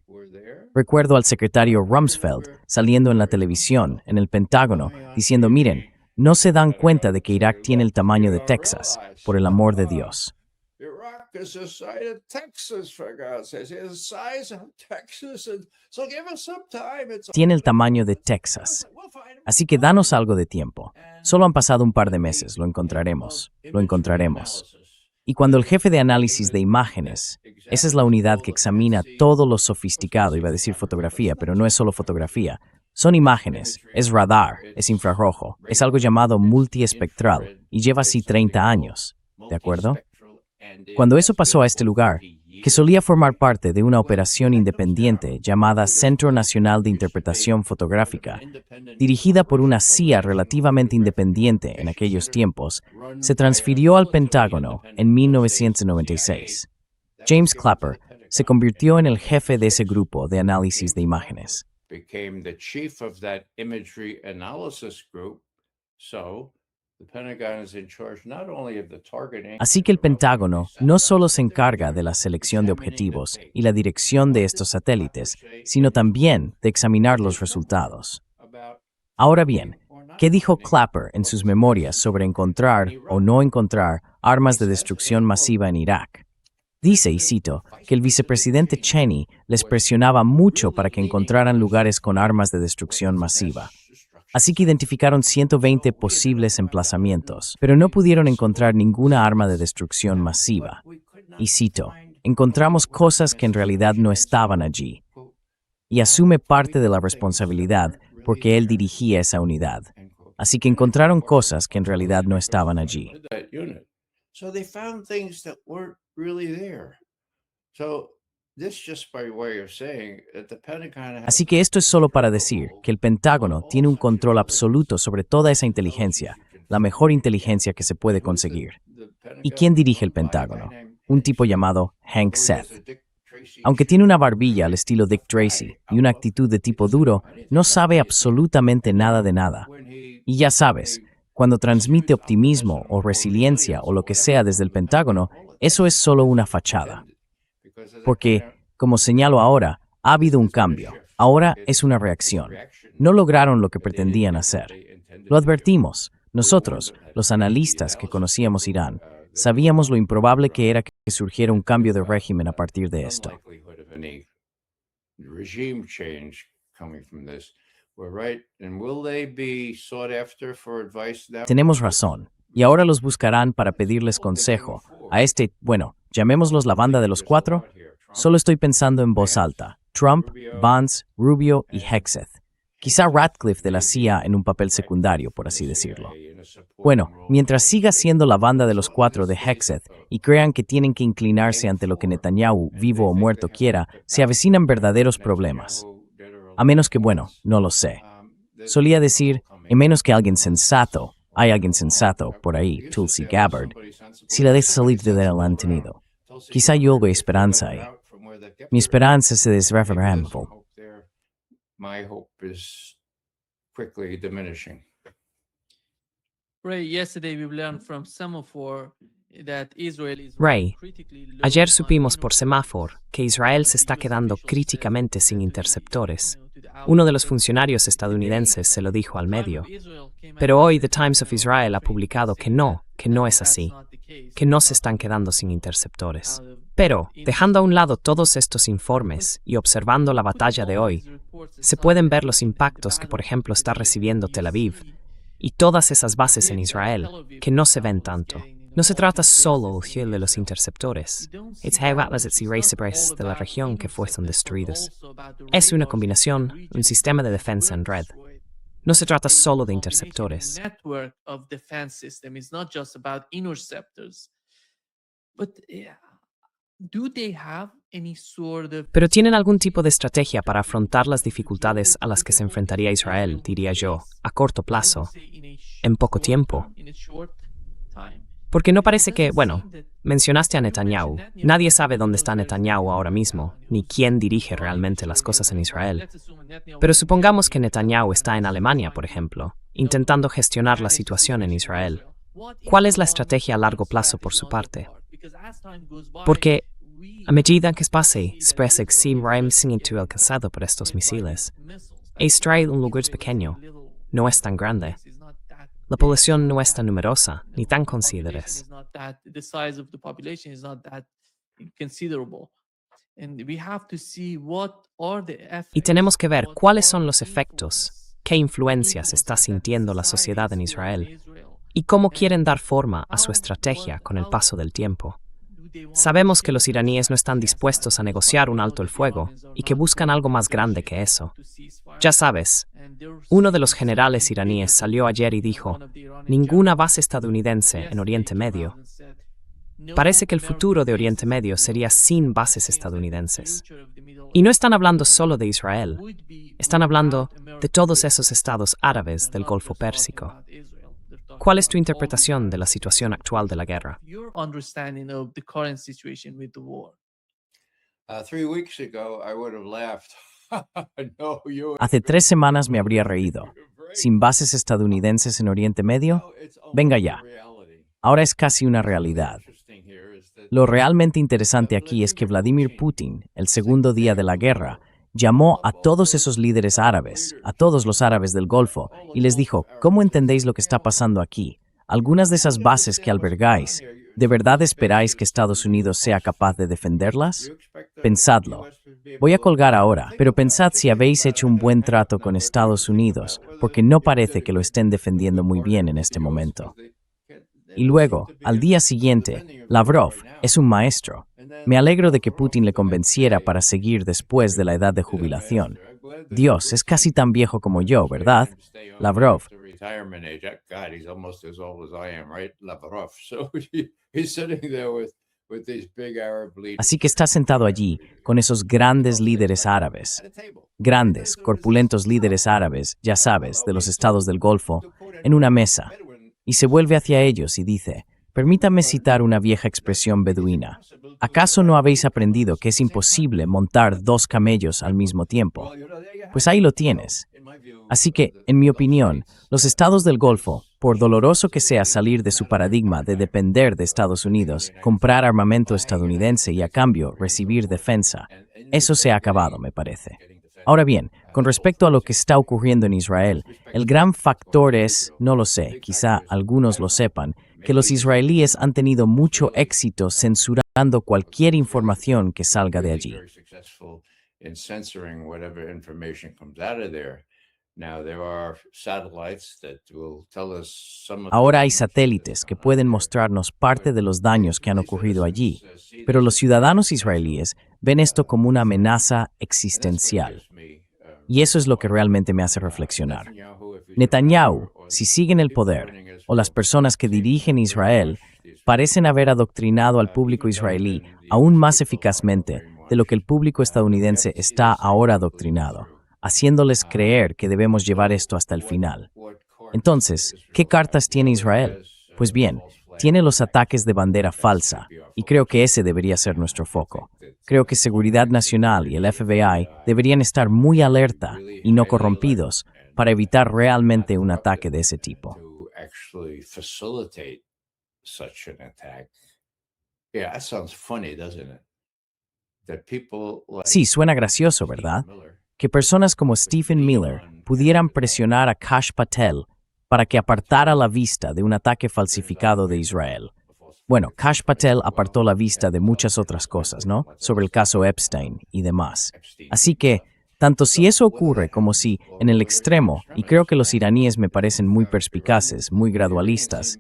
Recuerdo al secretario Rumsfeld saliendo en la televisión, en el Pentágono, diciendo, miren, no se dan cuenta de que Irak tiene el tamaño de Texas, por el amor de Dios. Tiene el tamaño de Texas. Así que danos algo de tiempo. Solo han pasado un par de meses, lo encontraremos. Y cuando el jefe de análisis de imágenes, esa es la unidad que examina todo lo sofisticado, iba a decir fotografía, pero no es solo fotografía, son imágenes, es radar, es infrarrojo, es algo llamado multiespectral, y lleva así 30 años, ¿de acuerdo? Cuando eso pasó a este lugar, que solía formar parte de una operación independiente llamada Centro Nacional de Interpretación Fotográfica, dirigida por una CIA relativamente independiente en aquellos tiempos, se transfirió al Pentágono en 1996. James Clapper se convirtió en el jefe de ese grupo de análisis de imágenes. Así que el Pentágono no solo se encarga de la selección de objetivos y la dirección de estos satélites, sino también de examinar los resultados. Ahora bien, ¿qué dijo Clapper en sus memorias sobre encontrar o no encontrar armas de destrucción masiva en Irak? Dice, y cito, que el vicepresidente Cheney les presionaba mucho para que encontraran lugares con armas de destrucción masiva. Así que identificaron 120 posibles emplazamientos, pero no pudieron encontrar ninguna arma de destrucción masiva. Y cito, encontramos cosas que en realidad no estaban allí. Y asume parte de la responsabilidad porque él dirigía esa unidad. Así que encontraron cosas que en realidad no estaban allí. Así que esto es solo para decir que el Pentágono tiene un control absoluto sobre toda esa inteligencia, la mejor inteligencia que se puede conseguir. ¿Y quién dirige el Pentágono? Un tipo llamado Hank Seth. Aunque tiene una barbilla al estilo Dick Tracy y una actitud de tipo duro, no sabe absolutamente nada de nada. Y ya sabes, cuando transmite optimismo o resiliencia o lo que sea desde el Pentágono, eso es solo una fachada. Porque, como señalo ahora, ha habido un cambio. Ahora es una reacción. No lograron lo que pretendían hacer. Lo advertimos. Nosotros, los analistas que conocíamos Irán, sabíamos lo improbable que era que surgiera un cambio de régimen a partir de esto. Tenemos razón, y ahora los buscarán para pedirles consejo a este, llamémoslos la banda de los cuatro, solo estoy pensando en voz alta. Trump, Vance, Rubio y Hegseth. Quizá Ratcliffe de la CIA en un papel secundario, por así decirlo. Bueno, mientras siga siendo la banda de los cuatro de Hegseth y crean que tienen que inclinarse ante lo que Netanyahu, vivo o muerto, quiera, se avecinan verdaderos problemas. A menos que, bueno, no lo sé. Solía decir, en menos que alguien sensato, hay alguien sensato por ahí, Tulsi Gabbard, si la deja salir de él han tenido. Quizá yo veo esperanza ahí. Mi esperanza se desreferenda. My hope is quickly diminishing. Ray, yesterday we learned from Semaphore that Israel is Ray, critically low ayer on supimos por semáforo que Israel se está quedando críticamente sin interceptores. Uno de los funcionarios estadounidenses se lo dijo al medio. Pero hoy The Times of Israel ha publicado que no es así, que no se están quedando sin interceptores. Pero, dejando a un lado todos estos informes y observando la batalla de hoy, se pueden ver los impactos que, por ejemplo, está recibiendo Tel Aviv y todas esas bases en Israel, que no se ven tanto. No se trata solo de los interceptores. Es las irreversibles de la región que fueron destruidos. Es una combinación, un sistema de defensa en red. No se trata solo de interceptores. Network of defense system is not just about interceptors, but do they have any sort of Pero tienen algún tipo de estrategia para afrontar las dificultades a las que se enfrentaría Israel, diría yo, a corto plazo, en poco tiempo. Porque no parece que, bueno, mencionaste a Netanyahu. Nadie sabe dónde está Netanyahu ahora mismo, ni quién dirige realmente las cosas en Israel. Pero supongamos que Netanyahu está en Alemania, por ejemplo, intentando gestionar la situación en Israel. ¿Cuál es la estrategia a largo plazo por su parte? Porque, a medida que pase, se exime sin alcanzado por estos misiles. Israel un lugar pequeño, no es tan grande. La población no es tan numerosa, ni tan considerada. Y tenemos que ver cuáles son los efectos, qué influencias está sintiendo la sociedad en Israel, y cómo quieren dar forma a su estrategia con el paso del tiempo. Sabemos que los iraníes no están dispuestos a negociar un alto el fuego y que buscan algo más grande que eso. Ya sabes, uno de los generales iraníes salió ayer y dijo, ninguna base estadounidense en Oriente Medio. Parece que el futuro de Oriente Medio sería sin bases estadounidenses. Y no están hablando solo de Israel, están hablando de todos esos estados árabes del Golfo Pérsico. ¿Cuál es tu interpretación de la situación actual de la guerra? Your understanding of the current situation with the war. 3 weeks ago, I would have laughed. No, you. Hace 3 semanas me habría reído. ¿Sin bases estadounidenses en Oriente Medio? Venga ya. Ahora es casi una realidad. Lo realmente interesante aquí es que Vladimir Putin, el segundo día de la guerra, llamó a todos esos líderes árabes, a todos los árabes del Golfo, y les dijo, ¿cómo entendéis lo que está pasando aquí? Algunas de esas bases que albergáis, ¿de verdad esperáis que Estados Unidos sea capaz de defenderlas? Pensadlo. Voy a colgar ahora, pero pensad si habéis hecho un buen trato con Estados Unidos, porque no parece que lo estén defendiendo muy bien en este momento. Y luego, al día siguiente, Lavrov es un maestro. Me alegro de que Putin le convenciera para seguir después de la edad de jubilación. Dios, es casi tan viejo como yo, ¿verdad? Lavrov. Así que está sentado allí con esos grandes líderes árabes. Grandes, corpulentos líderes árabes, ya sabes, de los estados del Golfo, en una mesa. Y se vuelve hacia ellos y dice, permítame citar una vieja expresión beduina. ¿Acaso no habéis aprendido que es imposible montar 2 camellos al mismo tiempo? Pues ahí lo tienes. Así que, en mi opinión, los estados del Golfo, por doloroso que sea salir de su paradigma de depender de Estados Unidos, comprar armamento estadounidense y a cambio recibir defensa, eso se ha acabado, me parece. Ahora bien, con respecto a lo que está ocurriendo en Israel, el gran factor es, no lo sé, quizá algunos lo sepan, que los israelíes han tenido mucho éxito censurando cualquier información que salga de allí. Now, there are satellites that will tell us some of Ahora the hay damage satélites que pueden mostrarnos parte de los daños que han ocurrido allí, pero los ciudadanos israelíes ven esto como una amenaza existencial. Y eso es lo que realmente me hace reflexionar. Netanyahu, si sigue en el poder, o las personas que dirigen Israel, parecen haber adoctrinado al público israelí aún más eficazmente de lo que el público estadounidense está ahora adoctrinado, haciéndoles creer que debemos llevar esto hasta el final. Entonces, ¿qué cartas tiene Israel? Pues bien, tiene los ataques de bandera falsa, y creo que ese debería ser nuestro foco. Creo que Seguridad Nacional y el FBI deberían estar muy alerta y no corrompidos para evitar realmente un ataque de ese tipo. to actually facilitate such an attack. Yeah, that sounds funny, doesn't it? That people like Sí, suena gracioso, ¿verdad? Que personas como Stephen Miller pudieran presionar a Kash Patel para que apartara la vista de un ataque falsificado de Israel. Bueno, Kash Patel apartó la vista de muchas otras cosas, ¿no? Sobre el caso Epstein y demás. Así que, tanto si eso ocurre como si, en el extremo, y creo que los iraníes me parecen muy perspicaces, muy gradualistas,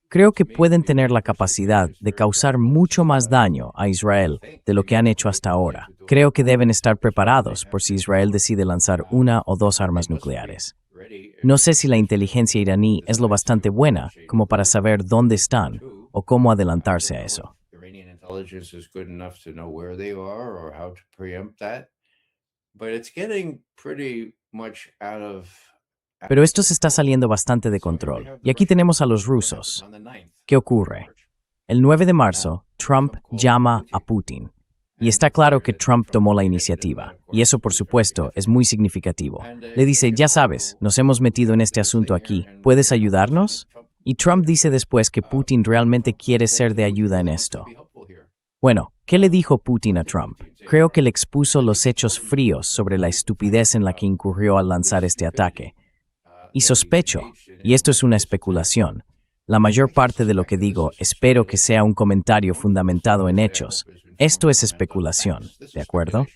creo que pueden tener la capacidad de causar mucho más daño a Israel de lo que han hecho hasta ahora. Creo que deben estar preparados por si Israel decide lanzar una o dos armas nucleares. No sé si la inteligencia iraní es lo bastante buena como para saber dónde están o cómo adelantarse a eso. Iranian intelligence is good enough to know where they are or how to preempt that. But it's getting pretty much out of. Pero esto se está saliendo bastante de control. Y aquí tenemos a los rusos. On the 9th. ¿Qué ocurre? El 9 de marzo, Trump llama a Putin. Y está claro que Trump tomó la iniciativa. Y eso, por supuesto, es muy significativo. Le dice, ya sabes, nos hemos metido en este asunto aquí. ¿Puedes ayudarnos? Y Trump dice después que Putin realmente quiere ser de ayuda en esto. Bueno, ¿qué le dijo Putin a Trump? Creo que le expuso los hechos fríos sobre la estupidez en la que incurrió al lanzar este ataque. Y sospecho, y esto es una especulación, la mayor parte de lo que digo espero que sea un comentario fundamentado en hechos. Esto es especulación, ¿de acuerdo?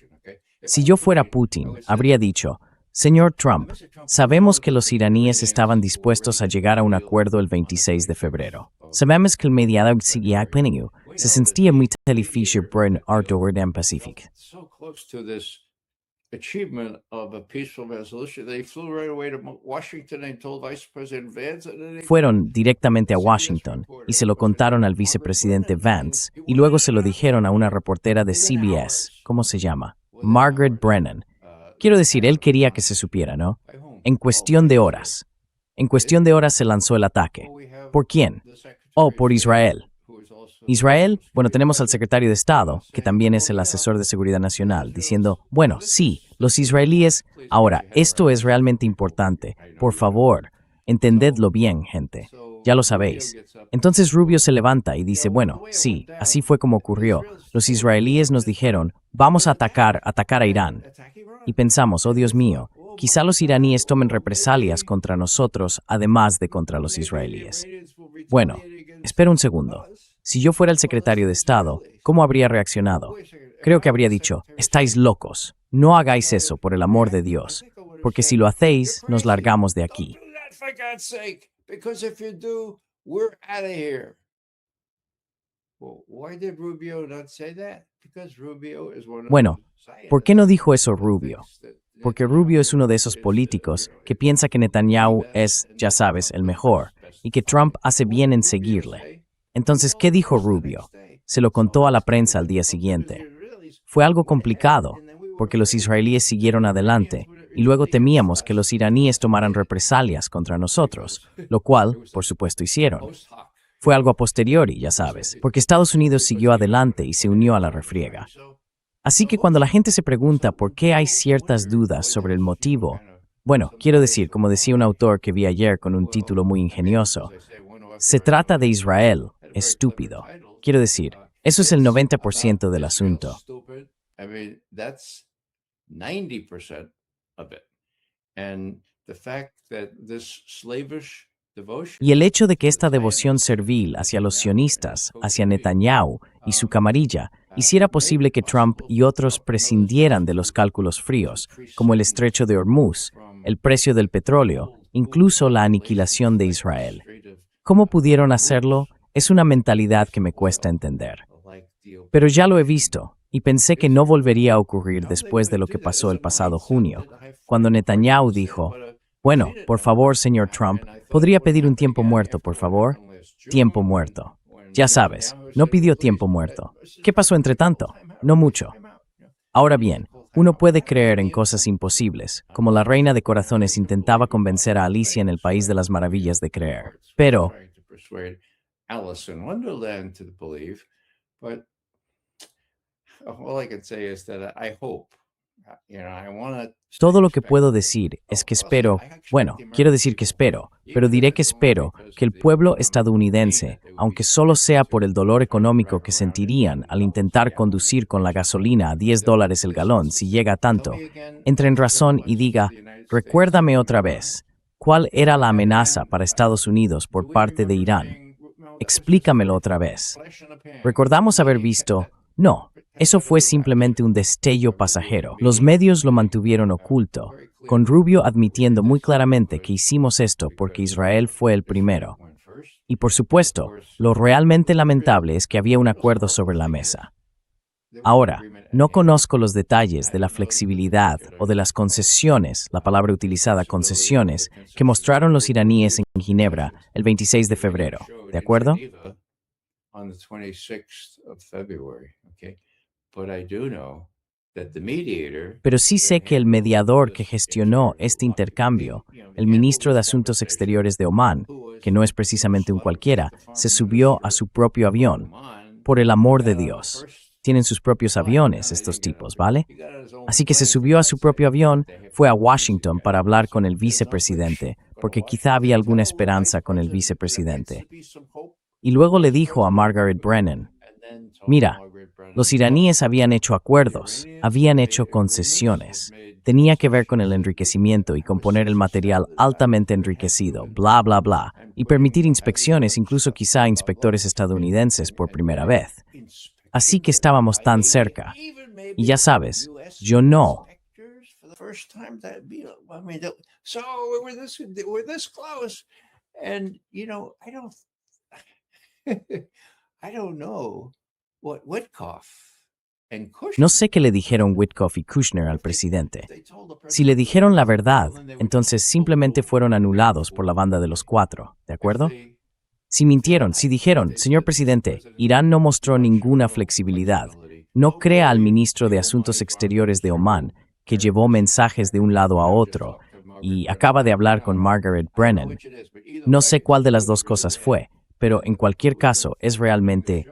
Si yo fuera Putin, habría dicho, señor Trump, sabemos que los iraníes estaban dispuestos a llegar a un acuerdo el 26 de febrero. Sabemos que el mediador seguía poniendo se sentía muy difícil por el ardor del Pacífico. So close to this achievement of a peaceful resolution, they flew right away to Washington and told Vice President Vance. And then they Fueron directamente a Washington y se lo contaron al vicepresidente Vance y luego se lo dijeron a una reportera de CBS, ¿cómo se llama? Margaret Brennan. Quiero decir, él quería que se supiera, ¿no? En cuestión de horas. En cuestión de horas se lanzó el ataque. ¿Por quién? Oh, por Israel. Israel, bueno, tenemos al secretario de Estado, que también es el asesor de seguridad nacional, diciendo, bueno, sí, los israelíes. Ahora, esto es realmente importante. Por favor, entendedlo bien, gente. Ya lo sabéis. Entonces Rubio se levanta y dice, bueno, sí, así fue como ocurrió. Los israelíes nos dijeron, vamos a atacar a Irán. Y pensamos, oh Dios mío, quizá los iraníes tomen represalias contra nosotros, además de contra los israelíes. Bueno, espera un segundo. Si yo fuera el secretario de Estado, ¿cómo habría reaccionado? Creo que habría dicho, estáis locos, no hagáis eso por el amor de Dios, porque si lo hacéis, nos largamos de aquí. For God's sake, because if you do, we're out of here. Well, why did Rubio not say that? Because Rubio is one of Bueno, the ¿por qué no dijo eso Rubio? Porque Rubio es uno de esos políticos que piensa que Netanyahu es, ya sabes, el mejor, y que Trump hace bien en seguirle. Entonces, ¿qué dijo Rubio? Se lo contó a la prensa al día siguiente. Fue algo complicado, porque los israelíes siguieron adelante, y luego temíamos que los iraníes tomaran represalias contra nosotros, lo cual, por supuesto, hicieron. Fue algo a posteriori, ya sabes, porque Estados Unidos siguió adelante y se unió a la refriega. Así que cuando la gente se pregunta por qué hay ciertas dudas sobre el motivo, bueno, quiero decir, como decía un autor que vi ayer con un título muy ingenioso, se trata de Israel, estúpido. Quiero decir, eso es el 90% del asunto. I mean, that's 90% of it. And the fact that this slavish devotion. Y el hecho de que esta devoción servil hacia los sionistas, hacia Netanyahu y su camarilla, hiciera posible que Trump y otros prescindieran de los cálculos fríos, como el estrecho de Hormuz, el precio del petróleo, incluso la aniquilación de Israel. ¿Cómo pudieron hacerlo? Es una mentalidad que me cuesta entender. Pero ya lo he visto, y pensé que no volvería a ocurrir después de lo que pasó el pasado junio, cuando Netanyahu dijo, bueno, por favor, señor Trump, ¿podría pedir un tiempo muerto, por favor? Tiempo muerto. Ya sabes, no pidió tiempo muerto. ¿Qué pasó entre tanto? No mucho. Ahora bien, uno puede creer en cosas imposibles, como la reina de corazones intentaba convencer a Alicia en el País de las Maravillas de creer. Pero Alice in Wonderland to believe, but all I can say is that I hope, I want to. todo lo que puedo decir es que espero, bueno, quiero decir que espero, pero diré que espero que el pueblo estadounidense, aunque solo sea por el dolor económico que sentirían al intentar conducir con la gasolina a $10 el galón si llega a tanto, entre en razón y diga, recuérdame otra vez, ¿cuál era la amenaza para Estados Unidos por parte de Irán? Explícamelo otra vez. Recordamos haber visto, no, eso fue simplemente un destello pasajero. Los medios lo mantuvieron oculto, con Rubio admitiendo muy claramente que hicimos esto porque Israel fue el primero. Y por supuesto, lo realmente lamentable es que había un acuerdo sobre la mesa. Ahora, no conozco los detalles de la flexibilidad o de las concesiones, la palabra utilizada concesiones, que mostraron los iraníes en Ginebra el 26 de febrero. ¿De acuerdo? Pero sí sé que el mediador que gestionó este intercambio, el ministro de Asuntos Exteriores de Omán, que no es precisamente un cualquiera, se subió a su propio avión. Por el amor de Dios. Tienen sus propios aviones estos tipos, ¿vale? Así que se subió a su propio avión, fue a Washington para hablar con el vicepresidente, porque quizá había alguna esperanza con el vicepresidente. Y luego le dijo a Margaret Brennan, mira, los iraníes habían hecho acuerdos, habían hecho concesiones. Tenía que ver con el enriquecimiento y con poner el material altamente enriquecido, bla, bla, bla, y permitir inspecciones, incluso quizá inspectores estadounidenses por primera vez. Así que estábamos tan cerca. Y ya sabes, yo no. No sé qué le dijeron Witkoff y Kushner al presidente. Si le dijeron la verdad, entonces simplemente fueron anulados por la banda de los cuatro, ¿de acuerdo? Si mintieron, si dijeron, señor presidente, Irán no mostró ninguna flexibilidad, no crea al ministro de Asuntos Exteriores de Omán, que llevó mensajes de un lado a otro, y acaba de hablar con Margaret Brennan. No sé cuál de las dos cosas fue, pero en cualquier caso es realmente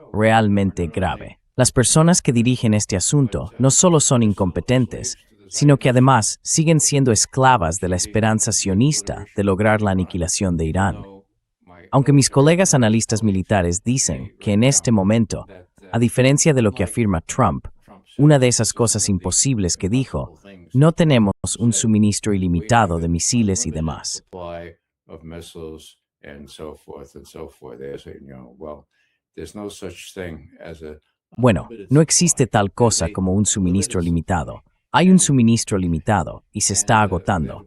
grave. Las personas que dirigen este asunto no solo son incompetentes, sino que además siguen siendo esclavas de la esperanza sionista de lograr la aniquilación de Irán. Aunque mis colegas analistas militares dicen que en este momento, a diferencia de lo que afirma Trump, una de esas cosas imposibles que dijo, no tenemos un suministro ilimitado de misiles y demás. Bueno, no existe tal cosa como un suministro limitado. Hay un suministro limitado y se está agotando.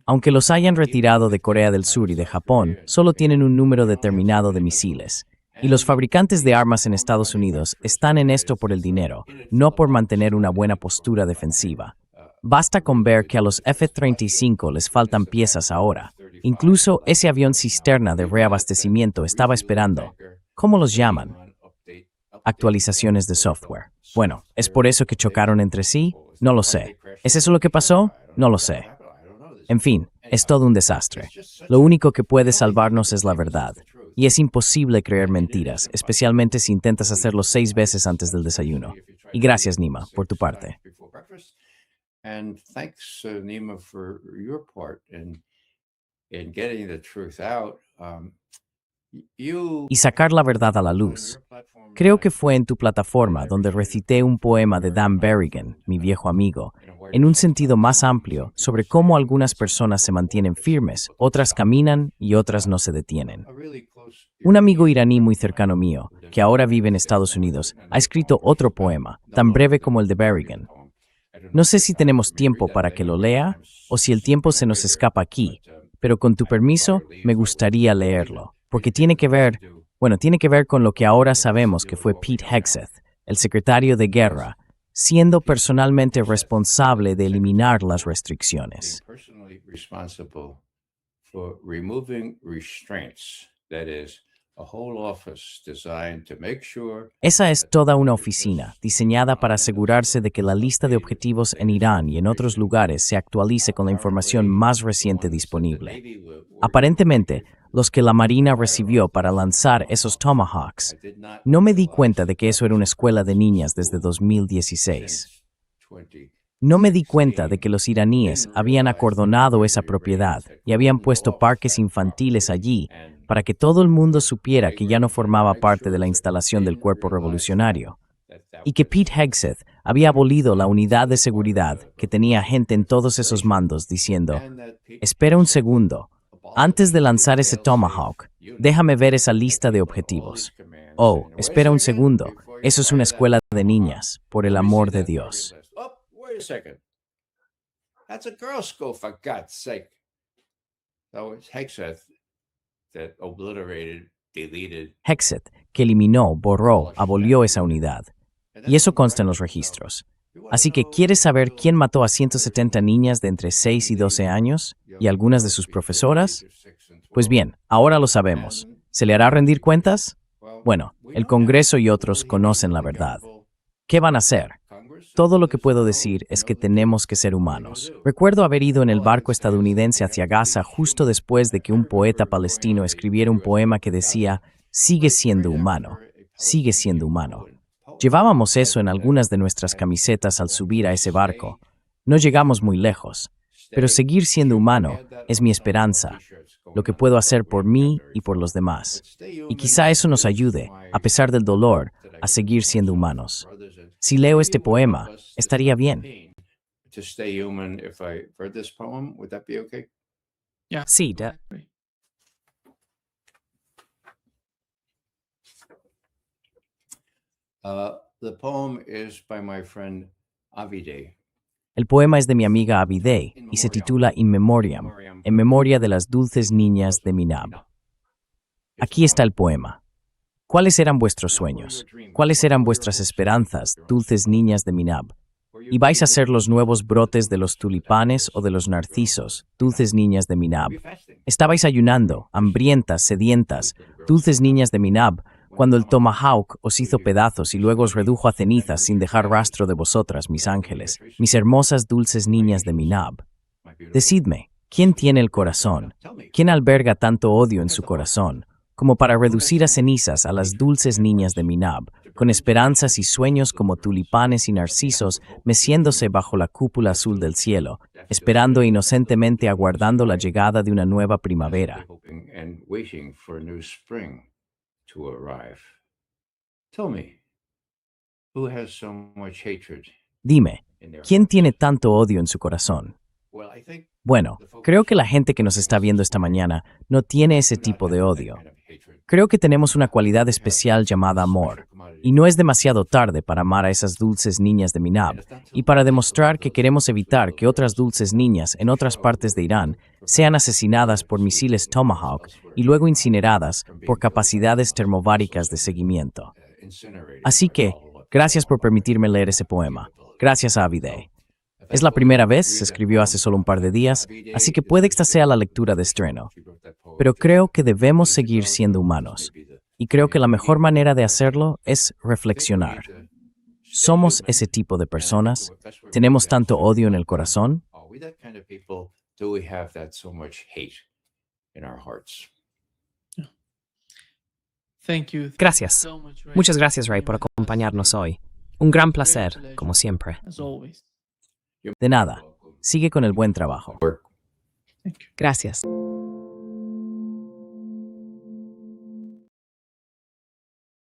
Aunque los hayan retirado de Corea del Sur y de Japón, solo tienen un número determinado de misiles. Y los fabricantes de armas en Estados Unidos están en esto por el dinero, no por mantener una buena postura defensiva. Basta con ver que a los F-35 les faltan piezas ahora. Incluso ese avión cisterna de reabastecimiento estaba esperando. ¿Cómo los llaman? Actualizaciones de software. Bueno, ¿es por eso que chocaron entre sí? No lo sé. ¿Es eso lo que pasó? No lo sé. En fin, es todo un desastre. Lo único que puede salvarnos es la verdad. Y es imposible creer mentiras, especialmente si intentas hacerlo 6 veces antes del desayuno. Y gracias, Nima, por tu parte. And thanks, Nima, for your part in getting the truth out. Y sacar la verdad a la luz. Creo que fue en tu plataforma donde recité un poema de Dan Berrigan, mi viejo amigo, en un sentido más amplio sobre cómo algunas personas se mantienen firmes, otras caminan y otras no se detienen. Un amigo iraní muy cercano mío, que ahora vive en Estados Unidos, ha escrito otro poema, tan breve como el de Berrigan. No sé si tenemos tiempo para que lo lea o si el tiempo se nos escapa aquí, pero con tu permiso me gustaría leerlo, porque tiene que ver con lo que ahora sabemos que fue Pete Hegseth, el secretario de Guerra, siendo personalmente responsable de eliminar las restricciones. Personally responsible for removing restraints, that is, a whole office designed to make sure. Esa es toda una oficina diseñada para asegurarse de que la lista de objetivos en Irán y en otros lugares se actualice con la información más reciente disponible. Aparentemente, los que la Marina recibió para lanzar esos Tomahawks. No me di cuenta de que eso era una escuela de niñas desde 2016. No me di cuenta de que los iraníes habían acordonado esa propiedad y habían puesto parques infantiles allí para que todo el mundo supiera que ya no formaba parte de la instalación del cuerpo revolucionario, y que Pete Hegseth había abolido la unidad de seguridad que tenía gente en todos esos mandos diciendo, espera un segundo, antes de lanzar ese Tomahawk, déjame ver esa lista de objetivos. Oh, espera un segundo, eso es una escuela de niñas, por el amor de Dios. Oh, wait a second. That's a girls' school, for God's sake. So it's Hegseth that obliterated, deleted. Hegseth, que eliminó, borró, abolió esa unidad. Y eso consta en los registros. Así que, ¿quieres saber quién mató a 170 niñas de entre 6 y 12 años? ¿Y algunas de sus profesoras? Pues bien, ahora lo sabemos. ¿Se le hará rendir cuentas? Bueno, el Congreso y otros conocen la verdad. ¿Qué van a hacer? Todo lo que puedo decir es que tenemos que ser humanos. Recuerdo haber ido en el barco estadounidense hacia Gaza justo después de que un poeta palestino escribiera un poema que decía, sigue siendo humano, sigue siendo humano. Llevábamos eso en algunas de nuestras camisetas al subir a ese barco. No llegamos muy lejos, pero seguir siendo humano es mi esperanza, lo que puedo hacer por mí y por los demás. Y quizá eso nos ayude, a pesar del dolor, a seguir siendo humanos. Si leo este poema, estaría bien. To stay human, if I read this poem, would that be okay? Yeah. Sí, The poem is by my friend Avide. El poema es de mi amiga Abidey y se titula In Memoriam, en memoria de las dulces niñas de Minab. Aquí está el poema. ¿Cuáles eran vuestros sueños? ¿Cuáles eran vuestras esperanzas, dulces niñas de Minab? ¿Ibais a ser los nuevos brotes de los tulipanes o de los narcisos, dulces niñas de Minab? Estabais ayunando, hambrientas, sedientas, dulces niñas de Minab, cuando el Tomahawk os hizo pedazos y luego os redujo a cenizas sin dejar rastro de vosotras, mis ángeles, mis hermosas dulces niñas de Minab. Decidme, ¿quién tiene el corazón? ¿Quién alberga tanto odio en su corazón, como para reducir a cenizas a las dulces niñas de Minab, con esperanzas y sueños como tulipanes y narcisos meciéndose bajo la cúpula azul del cielo, esperando inocentemente aguardando la llegada de una nueva primavera? And waiting for a new spring to arrive. Tell me, who has so much hatred Dime, in their ¿quién hearts? tiene tanto odio en su corazón? Well, I think Bueno, creo que la gente que nos está viendo esta mañana no tiene ese tipo de odio. Creo que tenemos una cualidad especial llamada amor, y no es demasiado tarde para amar a esas dulces niñas de Minab y para demostrar que queremos evitar que otras dulces niñas en otras partes de Irán sean asesinadas por misiles Tomahawk y luego incineradas por capacidades termováricas de seguimiento. Así que, gracias por permitirme leer ese poema. Gracias a Avide. Es la primera vez, se escribió hace solo un par de días, así que puede que esta sea la lectura de estreno. Pero creo que debemos seguir siendo humanos. Y creo que la mejor manera de hacerlo es reflexionar. ¿Somos ese tipo de personas? ¿Tenemos tanto odio en el corazón? Are we that kind of people? Do we have that so much hate in our hearts? Thank you. Gracias. So much, Ray. Muchas gracias, Ray, por acompañarnos hoy. Un gran placer, como siempre. As always. De nada. Sigue con el buen trabajo. Gracias.